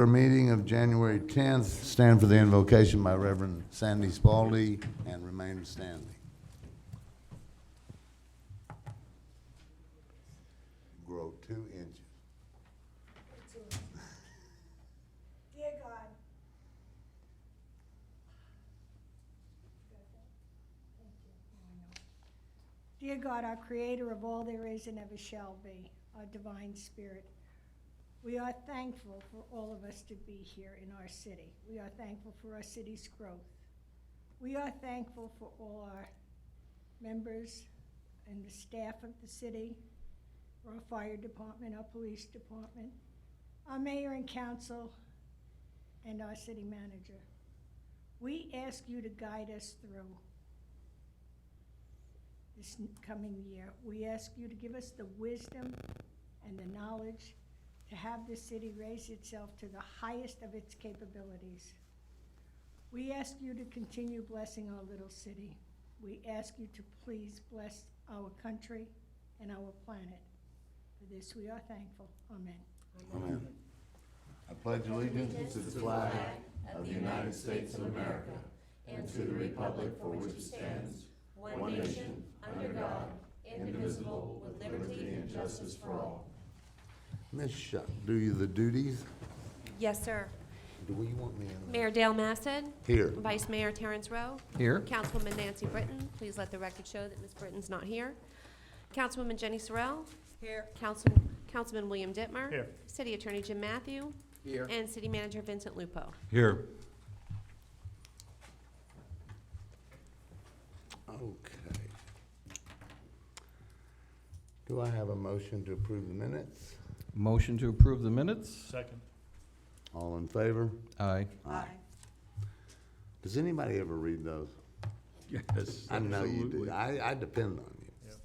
Our meeting of January 10th, stand for the invocation by Reverend Sandy Spalding and remain standing. Grow 2 inches. Dear God, Dear God, our creator of all there is and ever shall be, our divine spirit, we are thankful for all of us to be here in our city. We are thankful for our city's growth. We are thankful for all our members and the staff of the city, for our fire department, our police department, our mayor and council, and our city manager. We ask you to guide us through this coming year. We ask you to give us the wisdom and the knowledge to have the city raise itself to the highest of its capabilities. We ask you to continue blessing our little city. We ask you to please bless our country and our planet. For this we are thankful. Amen. Amen. I pledge allegiance to the flag of the United States of America and to the republic for which it stands, one nation, under God, indivisible, with liberty and justice for all. Ms. Shuck, do you the duties? Yes, sir. Do you want me in? Mayor Dale Masson. Here. Vice Mayor Terrence Rowe. Here. Councilwoman Nancy Britton. Please let the record show that Ms. Britton's not here. Councilwoman Jenny Sorrell. Here. Councilman William Dittmer. Here. City Attorney Jim Matthew. Here. And City Manager Vincent Lupo. Here. Okay. Do I have a motion to approve the minutes? Motion to approve the minutes? Second. All in favor? Aye. Aye. Does anybody ever read those? Yes. I know you do. I depend on you. Yep.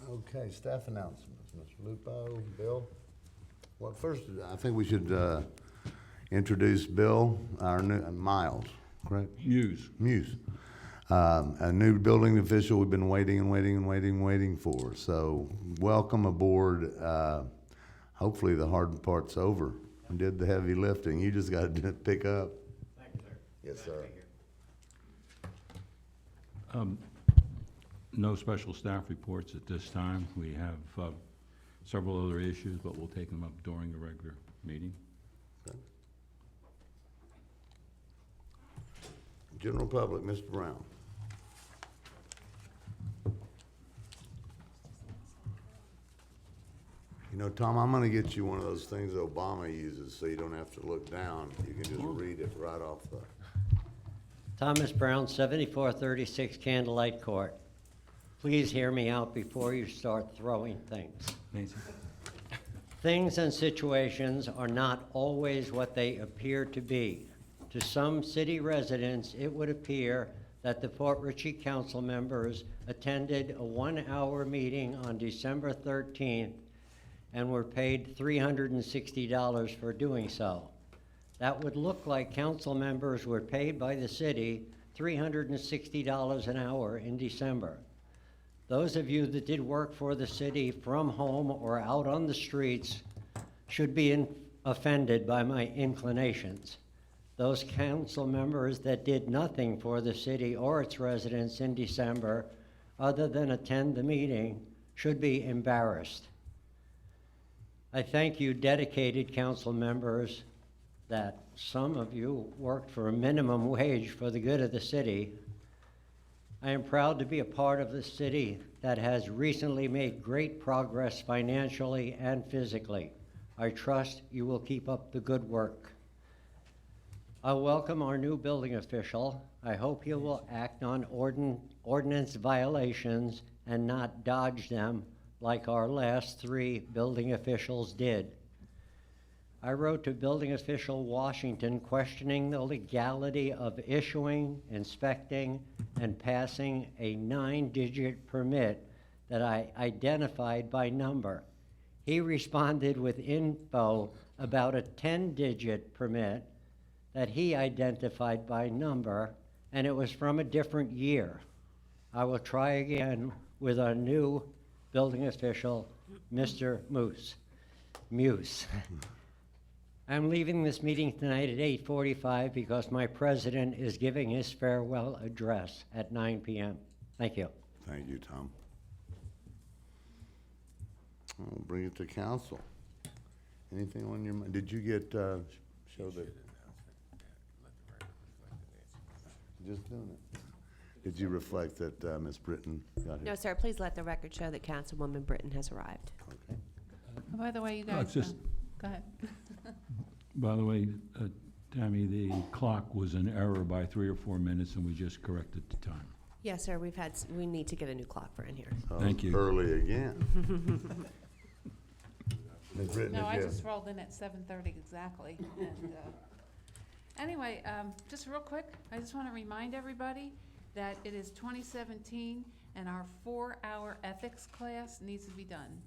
Okay, staff announcements. Mr. Lupo, Bill? Well, first, I think we should introduce Bill, our new, Miles, correct? Muse. A new building official we've been waiting for. So welcome aboard. Hopefully the hard part's over. We did the heavy lifting. You just got to pick up. Thank you, sir. Yes, sir. No special staff reports at this time. We have several other issues, but we'll take them up during the regular meeting. Okay. General public, Mr. Brown. You know, Tom, I'm gonna get you one of those things Obama uses so you don't have to look down. You can just read it right off the. Thomas Brown, 7436 Candlelight Court. Please hear me out before you start throwing things. Nancy? Things and situations are not always what they appear to be. To some city residents, it would appear that the Fort Ritchie council members attended a 1-hour meeting on December 13th and were paid $360 for doing so. That would look like council members were paid by the city $360 an hour in December. Those of you that did work for the city from home or out on the streets should be offended by my inclinations. Those council members that did nothing for the city or its residents in December other than attend the meeting should be embarrassed. I thank you dedicated council members that some of you worked for a minimum wage for the good of the city. I am proud to be a part of the city that has recently made great progress financially and physically. I trust you will keep up the good work. I welcome our new building official. I hope he will act on ordinance violations and not dodge them like our last 3 building officials did. I wrote to Building Official Washington questioning the legality of issuing, inspecting, and passing a 9-digit permit that I identified by number. He responded with info about a 10-digit permit that he identified by number, and it was from a different year. I will try again with our new building official, Mr. Moose. Muse. I'm leaving this meeting tonight at 8:45 because my president is giving his farewell address at 9 p.m. Thank you. Thank you, Tom. We'll bring it to council. Anything on your mind? Did you get, show the? Just doing it. Did you reflect that Ms. Britton got here? No, sir, please let the record show that Councilwoman Britton has arrived. Okay. Oh, by the way, you No, guys, it's just- go ahead. By the way, Tammy, the clock was in error by 3 or 4 minutes, and we just corrected the time. Yes, sir, we need to get a new clock for in here. So Thank you. Early again. Ms. Britton, No, I did you- just rolled in at 7:30 exactly. And anyway, just real quick, I just want to remind everybody that it is 2017 and our 4-hour ethics class needs to be done.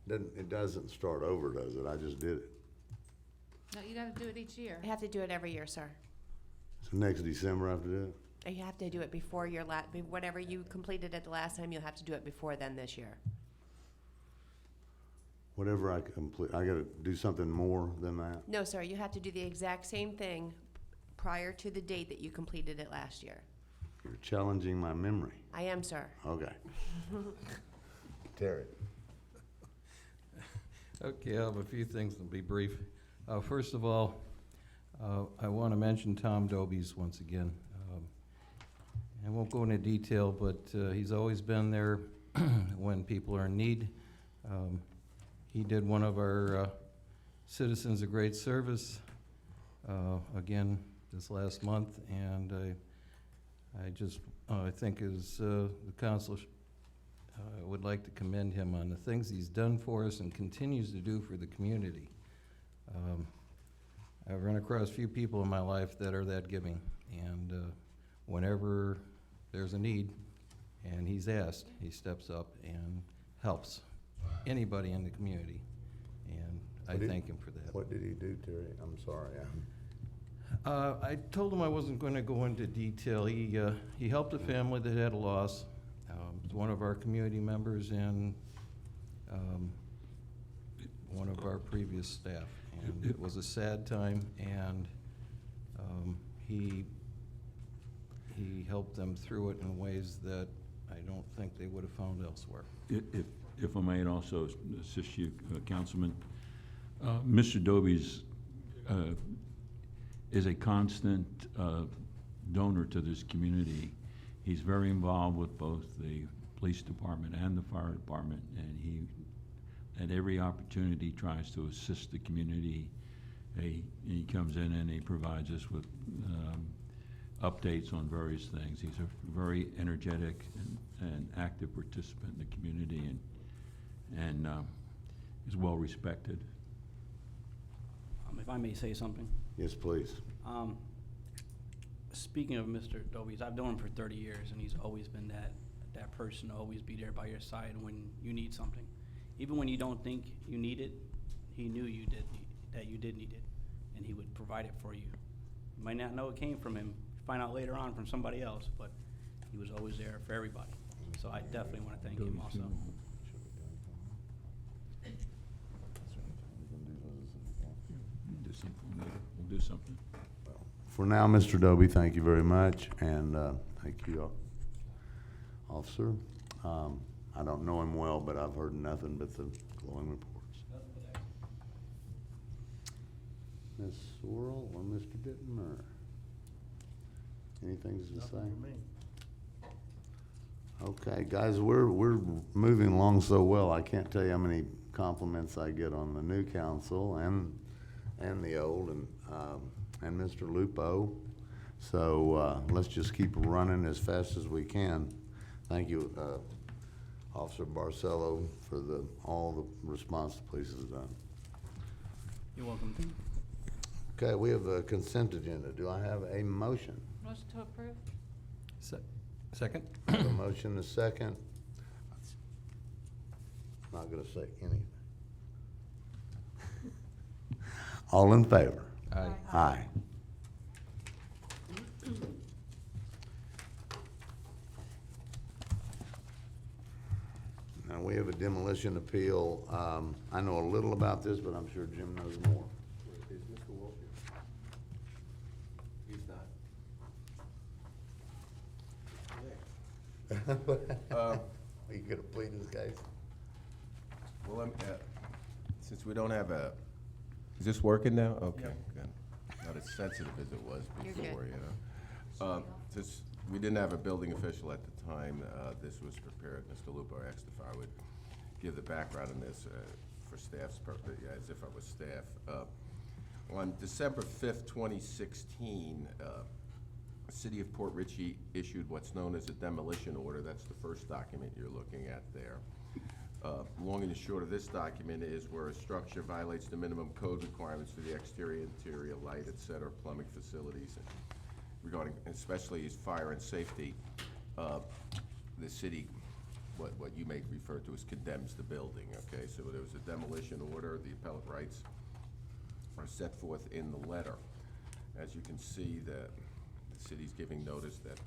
It doesn't start over, does it? I just did it. No, you got to do it each year. You have to do it every year, sir. So next December I have to do it? And you have to do it before your whatever you completed at the last time, you'll have to do it before then this year. Whatever I complete, I gotta do something more than that? No, sir, you have to do the exact same thing prior to the date that you completed it last year. You're challenging my memory. I am, sir. Okay. Terry. Okay, I have a few things to be brief. First of all, I want to mention Tom Dobies once again. I won't go into detail, but he's always been there when people are in need. He did one of our citizens a great service, again, this last month, and I just, I think as the council would like to commend him on the things he's done for us and continues to do for the community. I've run across a few people in my life that are that giving, and whenever there's a need and he's asked, he steps up and helps anybody in the community, and I thank him for that. What did he do, Terry? I'm sorry. I told him I wasn't going to go into detail. He helped a family that had a loss. He's one of our community members and one of our previous staff. And it was a sad time, and he helped them through it in ways that I don't think they would have found elsewhere. If I might also assist you, Councilman, Mr. Dobies is a constant donor to this community. He's very involved with both the police department and the fire department, and he, at every opportunity, tries to assist the community. He comes in and he provides us with updates on various things. He's a very energetic and active participant in the community, and is well respected. If I may say something. Yes, please. Speaking of Mr. Dobies, I've known him for 30 years, and he's always been that person to always be there by your side when you need something. Even when you don't think you need it, he knew that you did need it, and he would provide it for you. You might not know it came from him, find out later on from somebody else, but he was always there for everybody. So I definitely want to thank him also. We'll do something. For now, Mr. Doby, thank you very much, and thank you, officer. I don't know him well, but I've heard nothing but the glowing reports. Ms. Swirl or Mr. Ditton, anything to say? Okay, guys, we're moving along so well. I can't tell you how many compliments I get on the new council and the old, and Mr. Lupo. So let's just keep running as fast as we can. Thank you, Officer Barcelo, for all the response the police has done. You're welcome. Okay, we have a consent agenda. Do I have a motion? Motion to approve? Second? A motion, a second. Not gonna say anything. All in favor? Aye. Aye. Now we have a demolition appeal. I know a little about this, but I'm sure Jim knows more. Is Mr. Walsh here? He's not. You could have pleaded this case. Well, since we don't have a, is this working now? Okay, good. Not as sensitive as it was You're good. before, you know? Since we didn't have a building official at the time, this was prepared. Mr. Lupo asked if I would give the background on this for staff's purpose, yeah, as if I was staff. On December 5th, 2016, the City of Port Richey issued what's known as a demolition order. That's the first document you're looking at there. Long and the short of this document is where a structure violates the minimum code requirements for the exterior, interior, light, et cetera, plumbing facilities, and regarding especially fire and safety, the city, what you may refer to as condemns the building, okay? So there was a demolition order. The appellate rights are set forth in the letter. As you can see, the city's giving notice that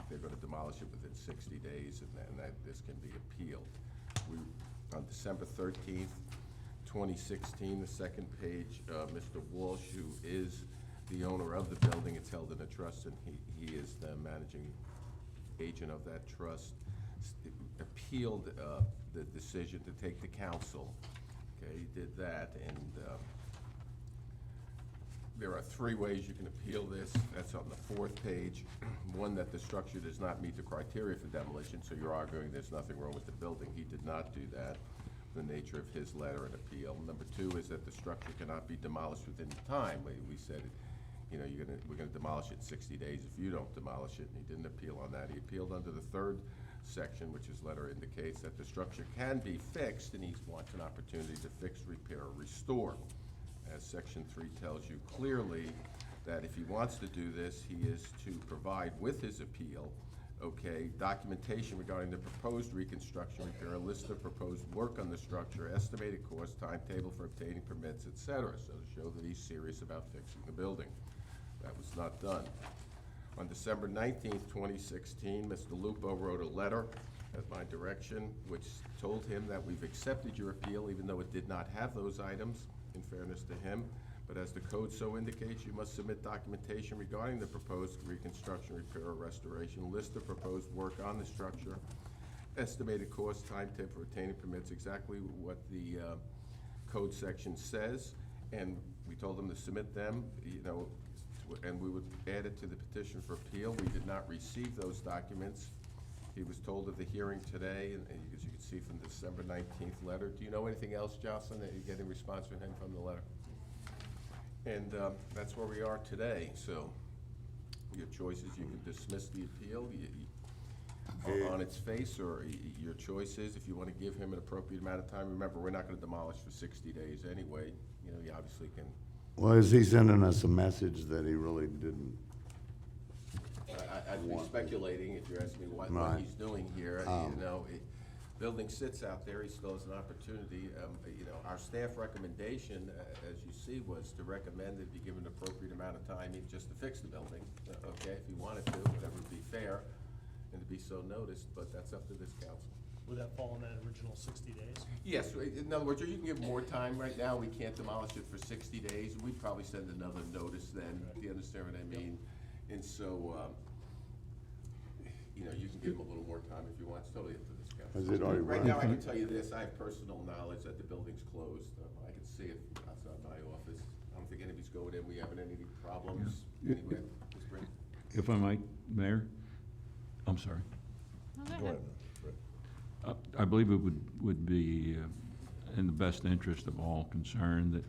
they're gonna demolish it within 60 days, and that this can be appealed. On December 13th, 2016, the second page, Mr. Walsh, who is the owner of the building, it's held in a trust, and he is the managing agent of that trust, appealed the decision to take to council. Okay, he did that, and there are 3 ways you can appeal this. That's on the 4th page. One, that the structure does not meet the criteria for demolition, so you're arguing there's nothing wrong with the building. He did not do that, the nature of his letter and appeal. Number 2 is that the structure cannot be demolished within time. We said, you know, we're gonna demolish it in 60 days if you don't demolish it, and he didn't appeal on that. He appealed under the 3rd section, which his letter indicates that the structure can be fixed, and he wants an opportunity to fix, repair, or restore. As Section 3 tells you clearly, that if he wants to do this, he is to provide with his appeal, okay, documentation regarding the proposed reconstruction, repair, a list of proposed work on the structure, estimated cost, timetable for obtaining permits, et cetera, so to show that he's serious about fixing the building. That was not done. On December 19th, 2016, Mr. Lupo wrote a letter at my direction, which told him that we've accepted your appeal, even though it did not have those items, in fairness to him. But as the code so indicates, you must submit documentation regarding the proposed reconstruction, repair, or restoration, list of proposed work on the structure, estimated cost, timetable for obtaining permits, exactly what the code section says. And we told them to submit them, you know, and we would add it to the petition for appeal. We did not receive those documents. He was told at the hearing today, and as you can see from the December 19th letter. Do you know anything else, Jocelyn, that you're getting response from him from the letter? And that's where we are today. So your choices, you can dismiss the appeal on its face, or your choice is if you want to give him an appropriate amount of time. Remember, we're not going to demolish for 60 days anyway. You know, you obviously can. Well, is he sending us a message that he really didn't? I'd be speculating if you're asking me what Right. he's doing here. You know, building sits out there, he still has an opportunity. You know, our staff recommendation, as you see, was to recommend that he give an appropriate amount of time just to fix the building, okay, if he wanted to, whatever would be fair, and to be so noticed, but that's up to this council. Would that fall in that original 60 days? Yes, in other words, you can give more time. Right now, we can't demolish it for 60 days. We'd probably send another notice then, do you understand what I mean? And so, you know, you can give them a little more time if you want. It's totally up to this council. Is it already Right run? now, I can tell you this, I have personal knowledge that the building's closed. I can see it outside my office. I don't think anybody's going in. We haven't had any problems Yeah. anyway. Ms. Britton? If I might, Mayor? I'm sorry. Oh, go ahead. I believe it would be in the best interest of all concerned that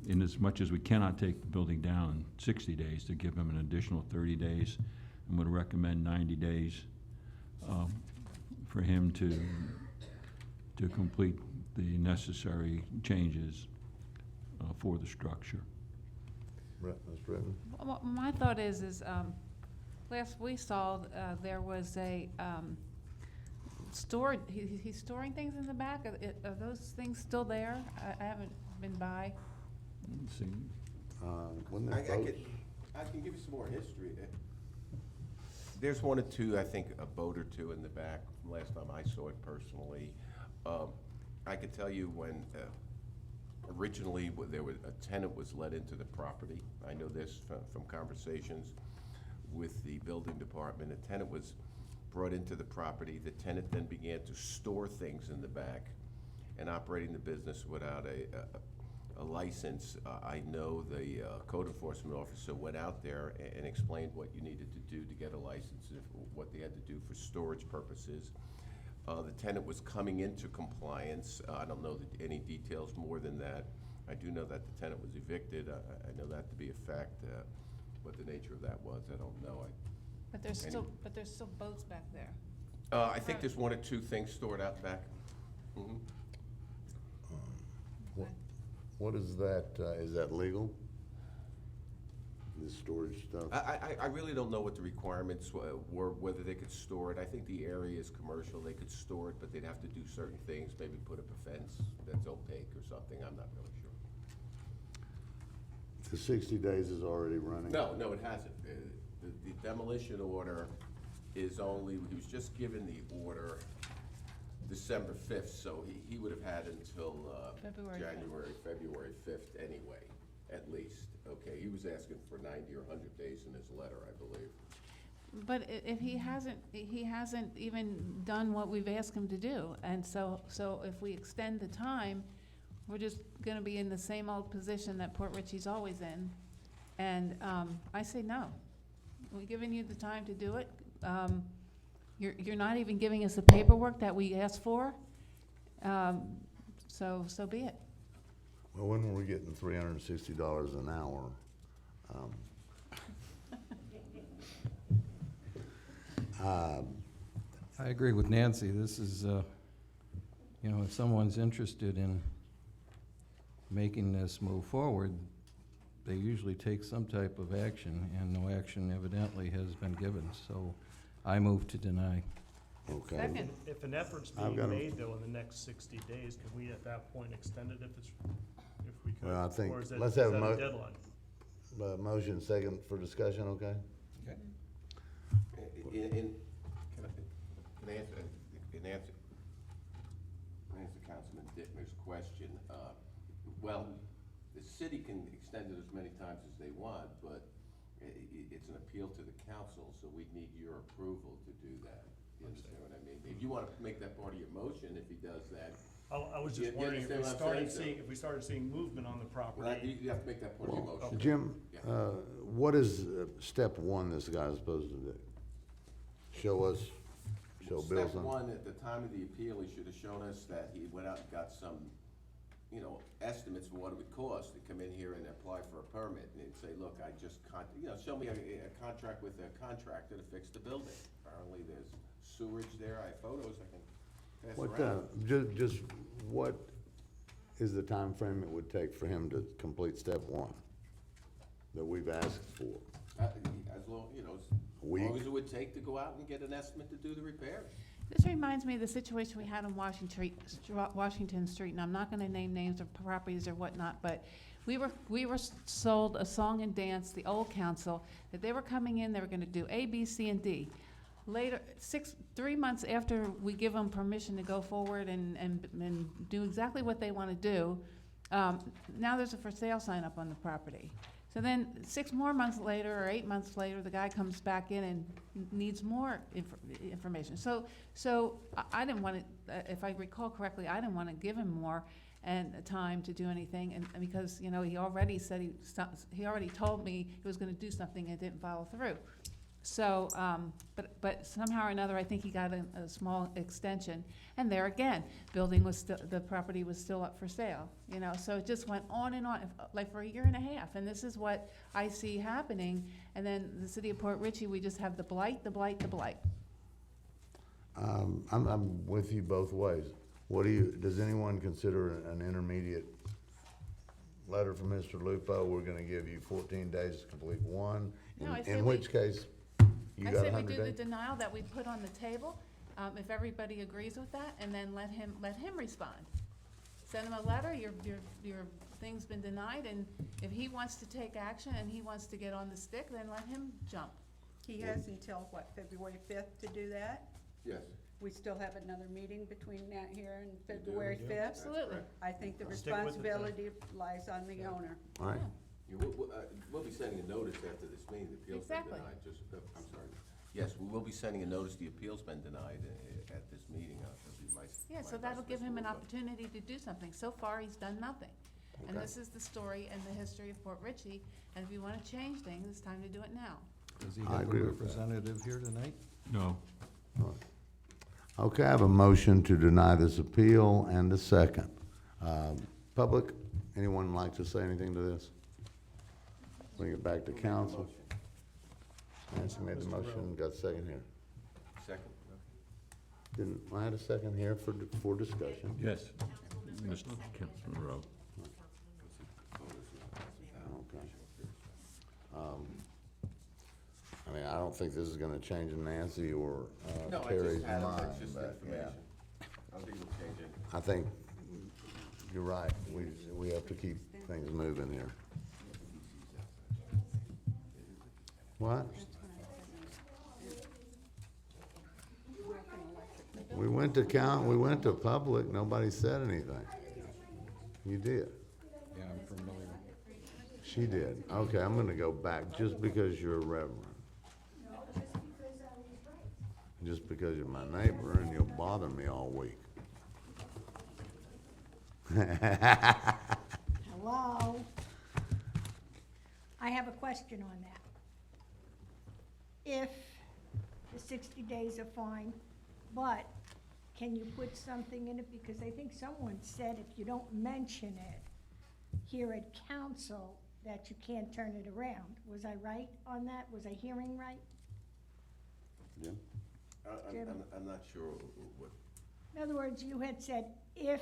in as much as we cannot take the building down in 60 days, to give him an additional 30 days, and would recommend 90 days for him to complete the necessary changes for the structure. Ms. Britton? Well, my thought is, last we saw, there was a, he's storing things in the back. Are those things still there? I haven't been by. Let's see. When the boats? I can give you some more history. There's one or two, I think, a boat or two in the back. from last time I saw it personally. I could tell you when, originally, there was, a tenant was let into the property. I know this from conversations with the building department. A tenant was brought into the property. The tenant then began to store things in the back and operating the business without a license. I know the code enforcement officer went out there and explained what you needed to do to get a license, what they had to do for storage purposes. The tenant was coming into compliance. I don't know any details more than that. I do know that the tenant was evicted. I know that to be a fact. What the nature of that was, I don't know. But there's still boats back there. I think there's one or two things stored out back. Mhm. What is that, is that legal? This storage stuff? I really don't know what the requirements were, whether they could store it. I think the area is commercial, they could store it, but they'd have to do certain things, maybe put up a fence that's opaque or something, I'm not really sure. The 60 days is already running? No, it hasn't. The demolition order is only, he was just given the order December 5th, so he would have had until February 5th anyway, at least. Okay, he was asking for 90 or 100 days in his letter, I believe. But if he hasn't even done what we've asked him to do, and so if we extend the time, we're just gonna be in the same old position that Port Richey's always in. And, I say no. We're giving you the time to do it. You're not even giving us the paperwork that we asked for. So be it. Well, when were we getting $360 an hour? I agree with Nancy. This is, if someone's interested in making this move forward, they usually take some type of action, and no action evidently has been given. So I move to deny. Okay. Second. If an effort's I've being got a- made, though, in the next 60 days, can we at that point extend it if we could? Well, I think, Or is that- let's is have that a deadline? motion second for discussion, okay? Okay. In answer Councilman Dittmer's question, well, the city can extend it as many times as they want, but it's an appeal to the council, so we'd need your approval to do that. You understand what I mean? If you want to make that part of your motion, if he does that, I was You- just you wondering if understand what I'm saying, if we started seeing movement on the well, property. you have to make that part of your motion. Jim, Yeah. what is step one this guy is supposed to do? Show us, show Bill Step something? one, at the time of the appeal, he should have shown us that he went out and got some, estimates for what it would cost to come in here and apply for a permit, and he'd say, look, I just show me a contract with a contractor to fix the building. Apparently, there's sewage there, I have photos I can pass What, around. just what is the time frame it would take for him to complete step one that we've asked for? As long, as Week? long as it would take to go out and get an estimate to do the repairs. This reminds me of the situation we had on Washington Street, and I'm not gonna name names of properties or whatnot, but we were sold a song and dance, the old council, that they were coming in, they were gonna do A, B, C, and D. Later, 3 months after we give them permission to go forward and do exactly what they wanna do, now there's a for sale sign up on the property. So then 6 more months later, or 8 months later, the guy comes back in and needs more information. So I didn't want to, if I recall correctly, I didn't want to give him more and time to do anything, and because, he already said he already told me he was gonna do something and didn't follow through. So, but somehow or another, I think he got a small extension, and there again, the property was still up for sale, so it just went on and on, like for a year and a half, and this is what I see happening, and then the city of Port Richey, we just have the blight, the blight, the blight. I'm with you both ways. Does anyone consider an intermediate letter from Mr. Lupo? We're gonna give you 14 days to complete one, No, I say in we- which case, you I got say we 100 do the days? denial that we put on the table, if everybody agrees with that, and then let him respond. Send him a letter, your thing's been denied, and if he wants to take action and he wants to get on the stick, then let him jump. He has until, February 5th to do that? Yes. we still have another meeting between now here and February 5th. Absolutely. I think the Stick with it then. responsibility lies on the owner. All right. We'll be sending a notice after this meeting, the appeal's been Exactly. denied, I'm sorry. Yes, we will be sending a notice, the appeal's been denied at this meeting. That'll be my- Yeah, my so that'll advice, give Mr. him an Lupo. opportunity to do something. So far, he's done nothing. And Okay. this is the story and the history of Port Ritchie, and if you wanna change things, it's time to do it now. Does he I have a agree with that. representative here tonight? No. Okay, I have a motion to deny this appeal and a second. Public, anyone like to say anything to this? Bring it back to council. Nancy made the motion, got a second here. Second? Didn't, I had a second here for discussion. Yes. Mr. Councilman Rowe. Okay. I mean, I don't think this is gonna change Nancy or No, I Terry's just had, mind, it's just but, yeah. information. I don't think it'll change it. I think you're right. We have to keep things moving here. What? We went to public, nobody said anything. You did. Yeah, I'm familiar. She did. Okay, I'm gonna go back, just because you're a reverend. Just because you're my neighbor and you'll bother me all week. Hello? I have a question on that. If the 60 days are fine, but can you put something in it? Because I think someone said if you don't mention it here at council, that you can't turn it around. Was I right on that? Was I hearing right? Jim? Jim? I'm not sure what, In other words, you had said if,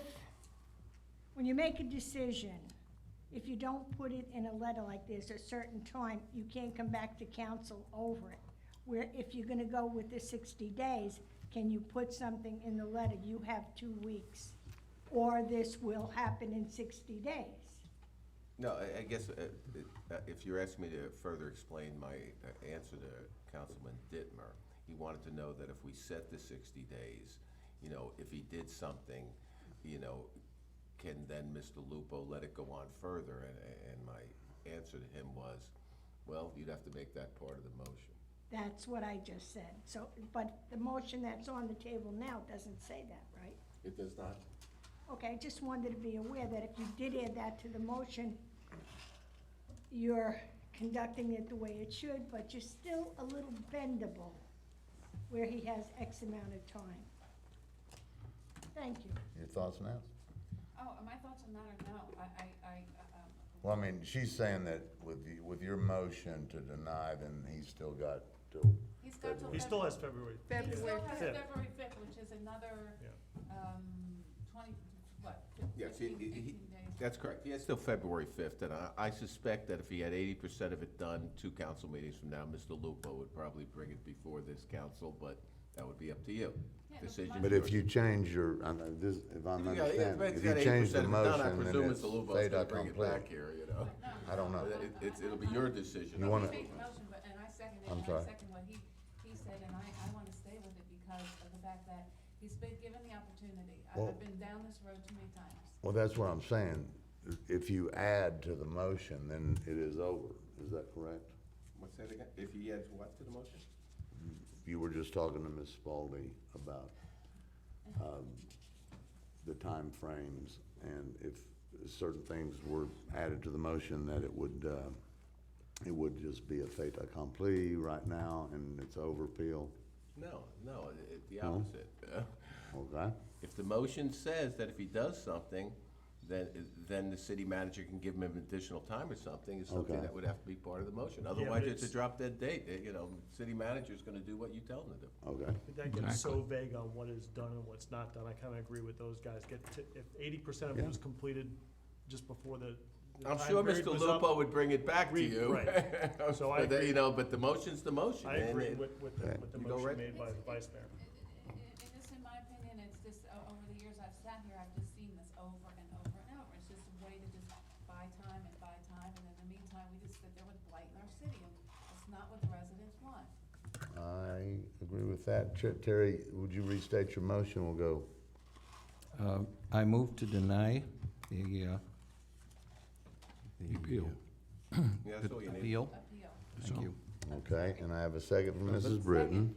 when you make a decision, if you don't put it in a letter like this a certain time, you can't come back to council over it. Where if you're gonna go with the 60 days, can you put something in the letter, you have 2 weeks, or this will happen in 60 days? no, I guess, if you're asking me to further explain my answer to Councilman Dittmer, he wanted to know that if we set the 60 days, you know, if he did something, you know, can then Mr. Lupo let it go on further? And my answer to him was, well, you'd have to make that part of the motion. That's what I just said. So, but the motion that's on the table now doesn't say that, right? It does not? Okay, I just wanted to be aware that if you did add that to the motion, you're conducting it the way it should, but you're still a little bendable where he has X amount of time. Thank you. Your thoughts now? Oh, my thoughts on that are no. Well, I mean, she's saying that with your motion to deny, then he's still got till He's got till He still has February. He still February has 5th. February 5th, which is another, Yeah. 20, what, Yes, 15, 18 days. That's correct. He has till February 5th, and I suspect that if he had 80% of it done 2 council meetings from now, Mr. Lupo would probably bring it before this council, but that would be up to you. Yeah, Decision. But if you change your, if I'm understanding, if you change the motion, I presume then it's Mr. Lupo's fait gonna bring it accompli. back here, you know? I don't know. It'll be your decision. You wanna- He made the motion, but, and I seconded it, I'm and sorry. I second what he said, and I wanna stay with it because of the fact that he's been given the opportunity. Well- I've been down this road too many times. Well, that's what I'm saying. If you add to the motion, then it is over. Is that correct? What's that again? If he adds what to the motion? You were just talking to Ms. Spalding about the timeframes, and if certain things were added to the motion, that it would just be a fait accompli right now, and it's over, Peel? No, the No? opposite. Okay? If the motion says that if he does something, then the city manager can give him additional time or something, is something Okay. that would have to be part of the motion. but Otherwise, it's a it's- drop dead date. You know, city manager's gonna do what you tell him to do. Okay. That gets so vague on what is done and what's not done. I kinda agree with those guys. If 80% of it Yeah. was completed just before the I'm time sure period Mr. was up, Lupo would bring it back to We- you. right. So I But, agree. you know, but the motion's the motion. I and agree it- with the You go motion right- made by the vice mayor. And just in my opinion, it's just, over the years I've sat here, I've just seen this over and over and over. It's just a way to just buy time, and in the meantime, we just sit there with blight in our city, and it's not what the residents want. I agree with that. Terry, would you restate your motion? We'll go. I move to deny the Appeal. Yeah, that's all you need. appeal. Appeal. Thank you. Okay, and I have a second from Mrs. Britton.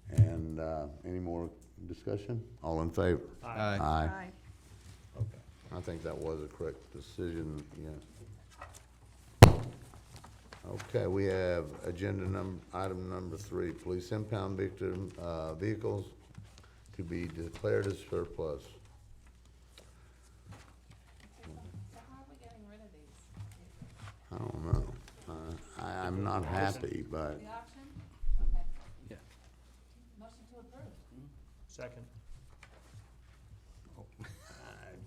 And, any more discussion? All in favor? Aye. Aye. Okay. I think that was a correct decision, yeah. Okay, we have item number 3, police impound vehicles to be declared as surplus. So how are we getting rid of these? I don't know. I'm not happy, but, The auction? Okay. Yeah. Motion to approve. Second.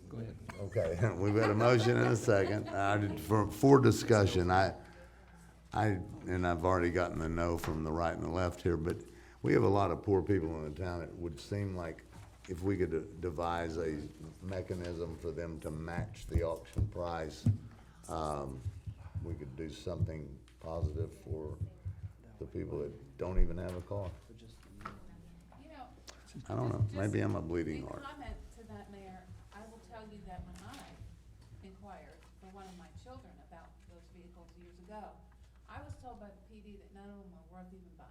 Go ahead. okay, we've got a motion and a second. For discussion, and I've already gotten a no from the right and the left here, but we have a lot of poor people in the town. It would seem like if we could devise a mechanism for them to match the auction price, we could do something positive for the people that don't even have a car. You know, I don't know, just maybe I'm a bleeding in heart. comment to that, Mayor, I will tell you that when I inquired for one of my children about those vehicles years ago, I was told by the PD that none of them were worth even buying.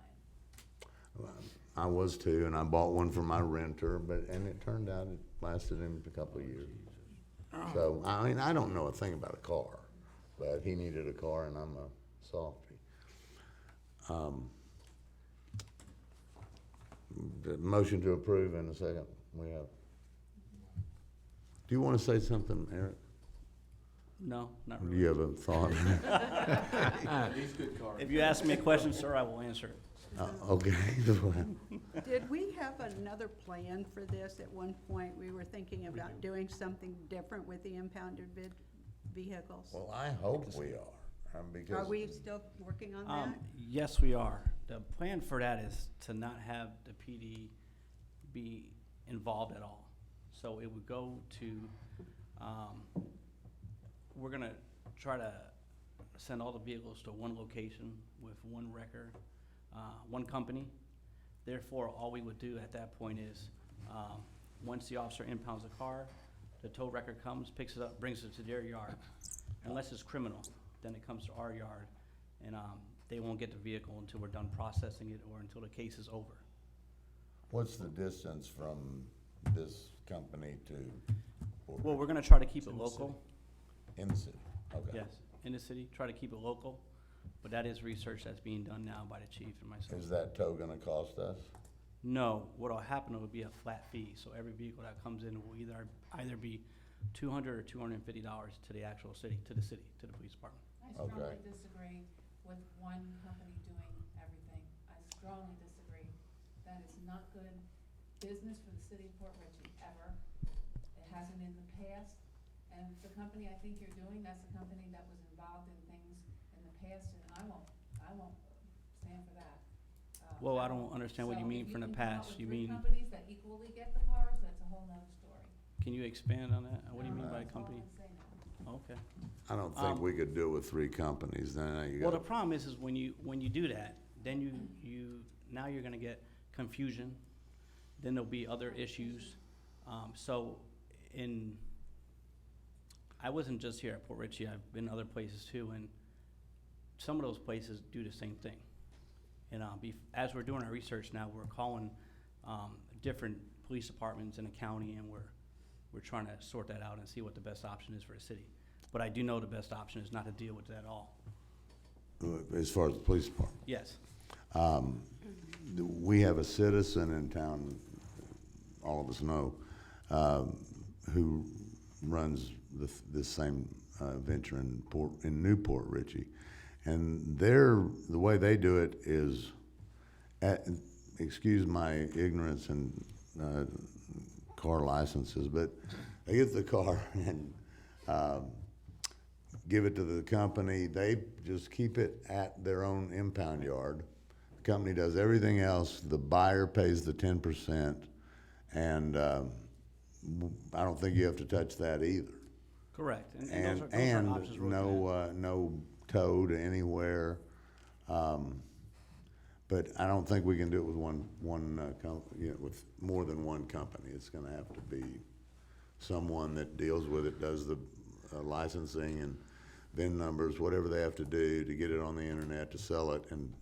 I was too, and I bought one for my renter, and it turned out it lasted him a couple of years. So, I mean, I don't know a thing about a car, but he needed a car and I'm a softie. The motion to approve in a second, we have. Do you want to say something, Eric? No, not Or do really. you have a thought? These good cars. If you ask me a question, sir, I will answer it. Okay. Did we have another plan for this at one point? We were thinking about doing something different with the impounded vehicles. Well, I hope we are, because. Are we still working on that? Yes, we are. The plan for that is to not have the PD be involved at all. So it would go to, we're gonna try to send all the vehicles to one location with one wrecker, one company. Therefore, all we would do at that point is, once the officer impounds the car, the tow wrecker comes, picks it up, brings it to their yard. Unless it's criminal, then it comes to our yard, and they won't get the vehicle until we're done processing it or until the case is over. What's the distance from this company to? Well, we're gonna try to keep it local. In the city, okay. Yes, in the city, try to keep it local, but that is research that's being done now by the chief and myself. Is that tow gonna cost us? No, what'll happen, it would be a flat fee, so every vehicle that comes in will either be $200 or $250 to the actual city, to the police department. I strongly Okay. disagree with one company doing everything. I strongly disagree. That is not good business for the city of Port Richey, ever. It hasn't in the past. And the company I think you're doing, that's the company that was involved in things in the past, and I won't stand for that. Well, I don't understand what you So mean if from the can come up past. with You three mean, companies that equally get the cars, that's a whole nother story. can you expand on that? What do you mean by That's all I company? can say now. Okay. I don't think we could do it with 3 companies, then you Well, the got, problem is when you do that, then now you're gonna get confusion, then there'll be other issues. I wasn't just here at Port Richey, I've been other places too, and some of those places do the same thing. And, as we're doing our research now, we're calling, different police departments in the county, and we're trying to sort that out and see what the best option is for the city. But I do know the best option is not to deal with that at all. as far as the police department. Yes. We have a citizen in town, all of us know, who runs this same venture in Newport Richey. And the way they do it is, excuse my ignorance and car licenses, but they get the car and give it to the company. They just keep it at their own impound yard. The company does everything else. The buyer pays the 10%, and I don't think you have to touch that either. Correct. And And those are options we're looking at. no tow to anywhere. But I don't think we can do it with with more than one company. It's gonna have to be someone that deals with it, does the licensing and VIN numbers, whatever they have to do to get it on the internet, to sell it, and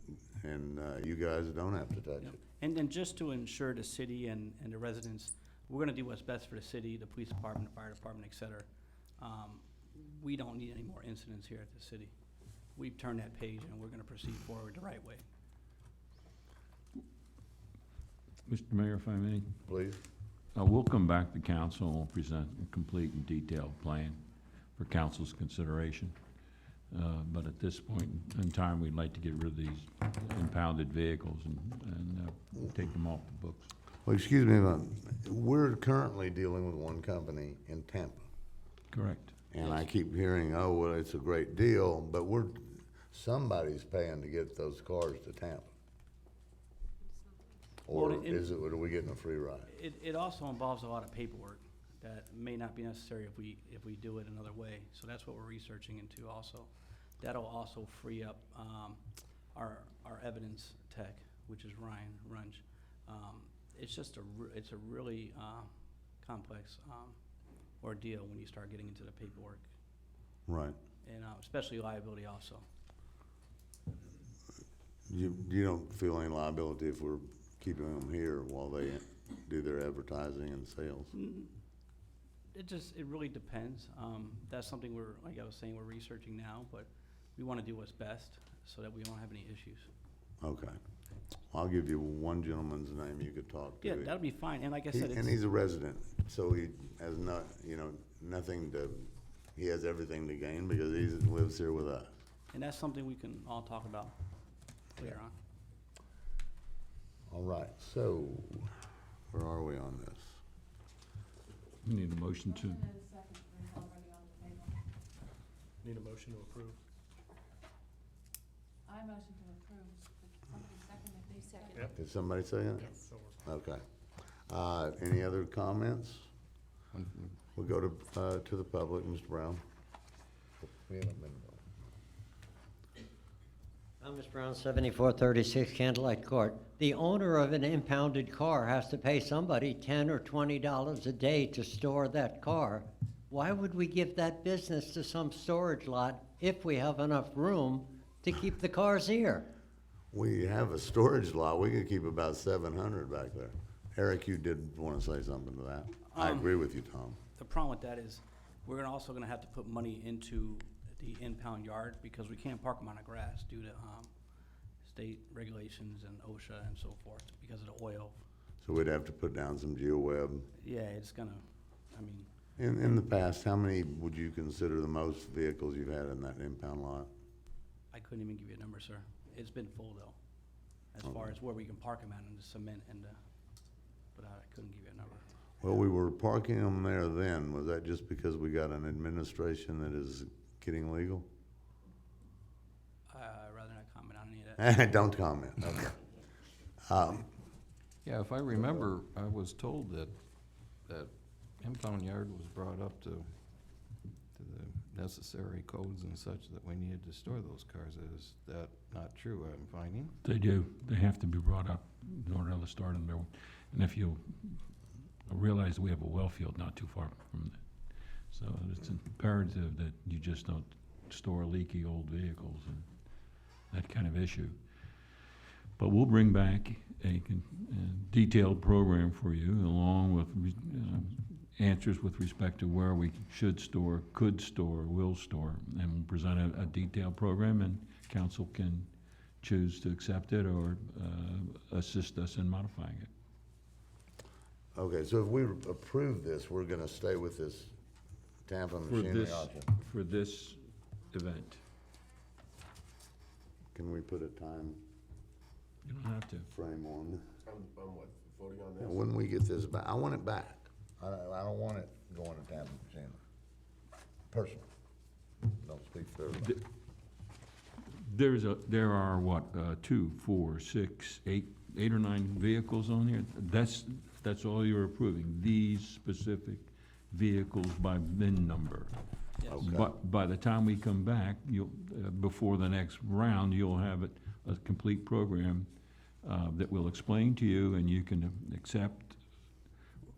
you guys don't have to touch Yep. it. And then just to ensure the city and the residents, we're gonna do what's best for the city, the police department, the fire department, et cetera. We don't need any more incidents here at the city. We've turned that page and we're gonna proceed forward the right way. Mr. Mayor, if I may, Please? we'll come back to council and we'll present a complete and detailed plan for council's consideration. But at this point in time, we'd like to get rid of these impounded vehicles and take them off the books. Well, excuse me, we're currently dealing with one company in Tampa. Correct. And I keep hearing, oh, well, it's a great deal, but somebody's paying to get those cars to Tampa. Or Well, it- are we getting a free ride? It also involves a lot of paperwork that may not be necessary if we do it another way. So that's what we're researching into also. That'll also free up our evidence tech, which is Ryan Runge. It's just it's a really complex ordeal when you start getting into the paperwork, Right. and especially liability also. You don't feel any liability if we're keeping them here while they do their advertising and sales? It really depends. That's something like I was saying, we're researching now, but we want to do what's best so that we don't have any issues. Okay. I'll give you one gentleman's name you could talk to. Yeah, that'll be fine. And like I said, And he's a resident, so he has nothing he has everything to gain because he lives here with us. and that's something we can all talk about later on. All right, so where are we on this? We need a motion to, Need a motion to approve. I motion to approve. Somebody second it. You second. Yep. Did somebody say that? Yes. So we're- Okay. Any other comments? We'll go to the public, Mr. Brown. We haven't been. Thomas Brown, 7436 Candlelight Court. The owner of an impounded car has to pay somebody $10 or $20 a day to store that car. Why would we give that business to some storage lot if we have enough room to keep the cars here? We have a storage lot. We could keep about 700 back there. Eric, you did want to say something to that? I agree with you, Tom. The problem with that is, we're also gonna have to put money into the impound yard because we can't park them on the grass due to state regulations and OSHA and so forth because of the oil. So we'd have to put down some GeoWeb. Yeah, it's gonna, I mean, In the past, how many would you consider the most vehicles you've had in that impound lot? I couldn't even give you a number, sir. It's been full though, as far as where we can park them at in the cement and but I couldn't give you a number. Well, we were parking them there then. Was that just because we got an administration that is getting legal? I'd rather not comment on any of that. Don't comment, okay. Yeah, if I remember, I was told that impound yard was brought up to the necessary codes and such that we needed to store those cars. Is that not true, I'm finding? they do, they have to be brought up in order to start them there. And if you realize we have a well field not too far from it. So it's imperative that you just don't store leaky old vehicles and that kind of issue. But we'll bring back a detailed program for you, along with answers with respect to where we should store, could store, will store, and we'll present a detailed program, and council can choose to accept it or assist us in modifying it. Okay, so if we approve this, we're gonna stay with this Tampa For machinery this, auction. for this event. Can we put a time You don't have to. frame on? On what, voting on this? When we get this back, I want it back. I don't want it going to Tampa machinery. Personally. Don't speak for everybody. There are what, 2, 4, 6, 8 or 9 vehicles on here? That's all you're approving, these specific vehicles by VIN number. Yes. Okay. But by the time we come back, before the next round, you'll have a complete program that we'll explain to you, and you can accept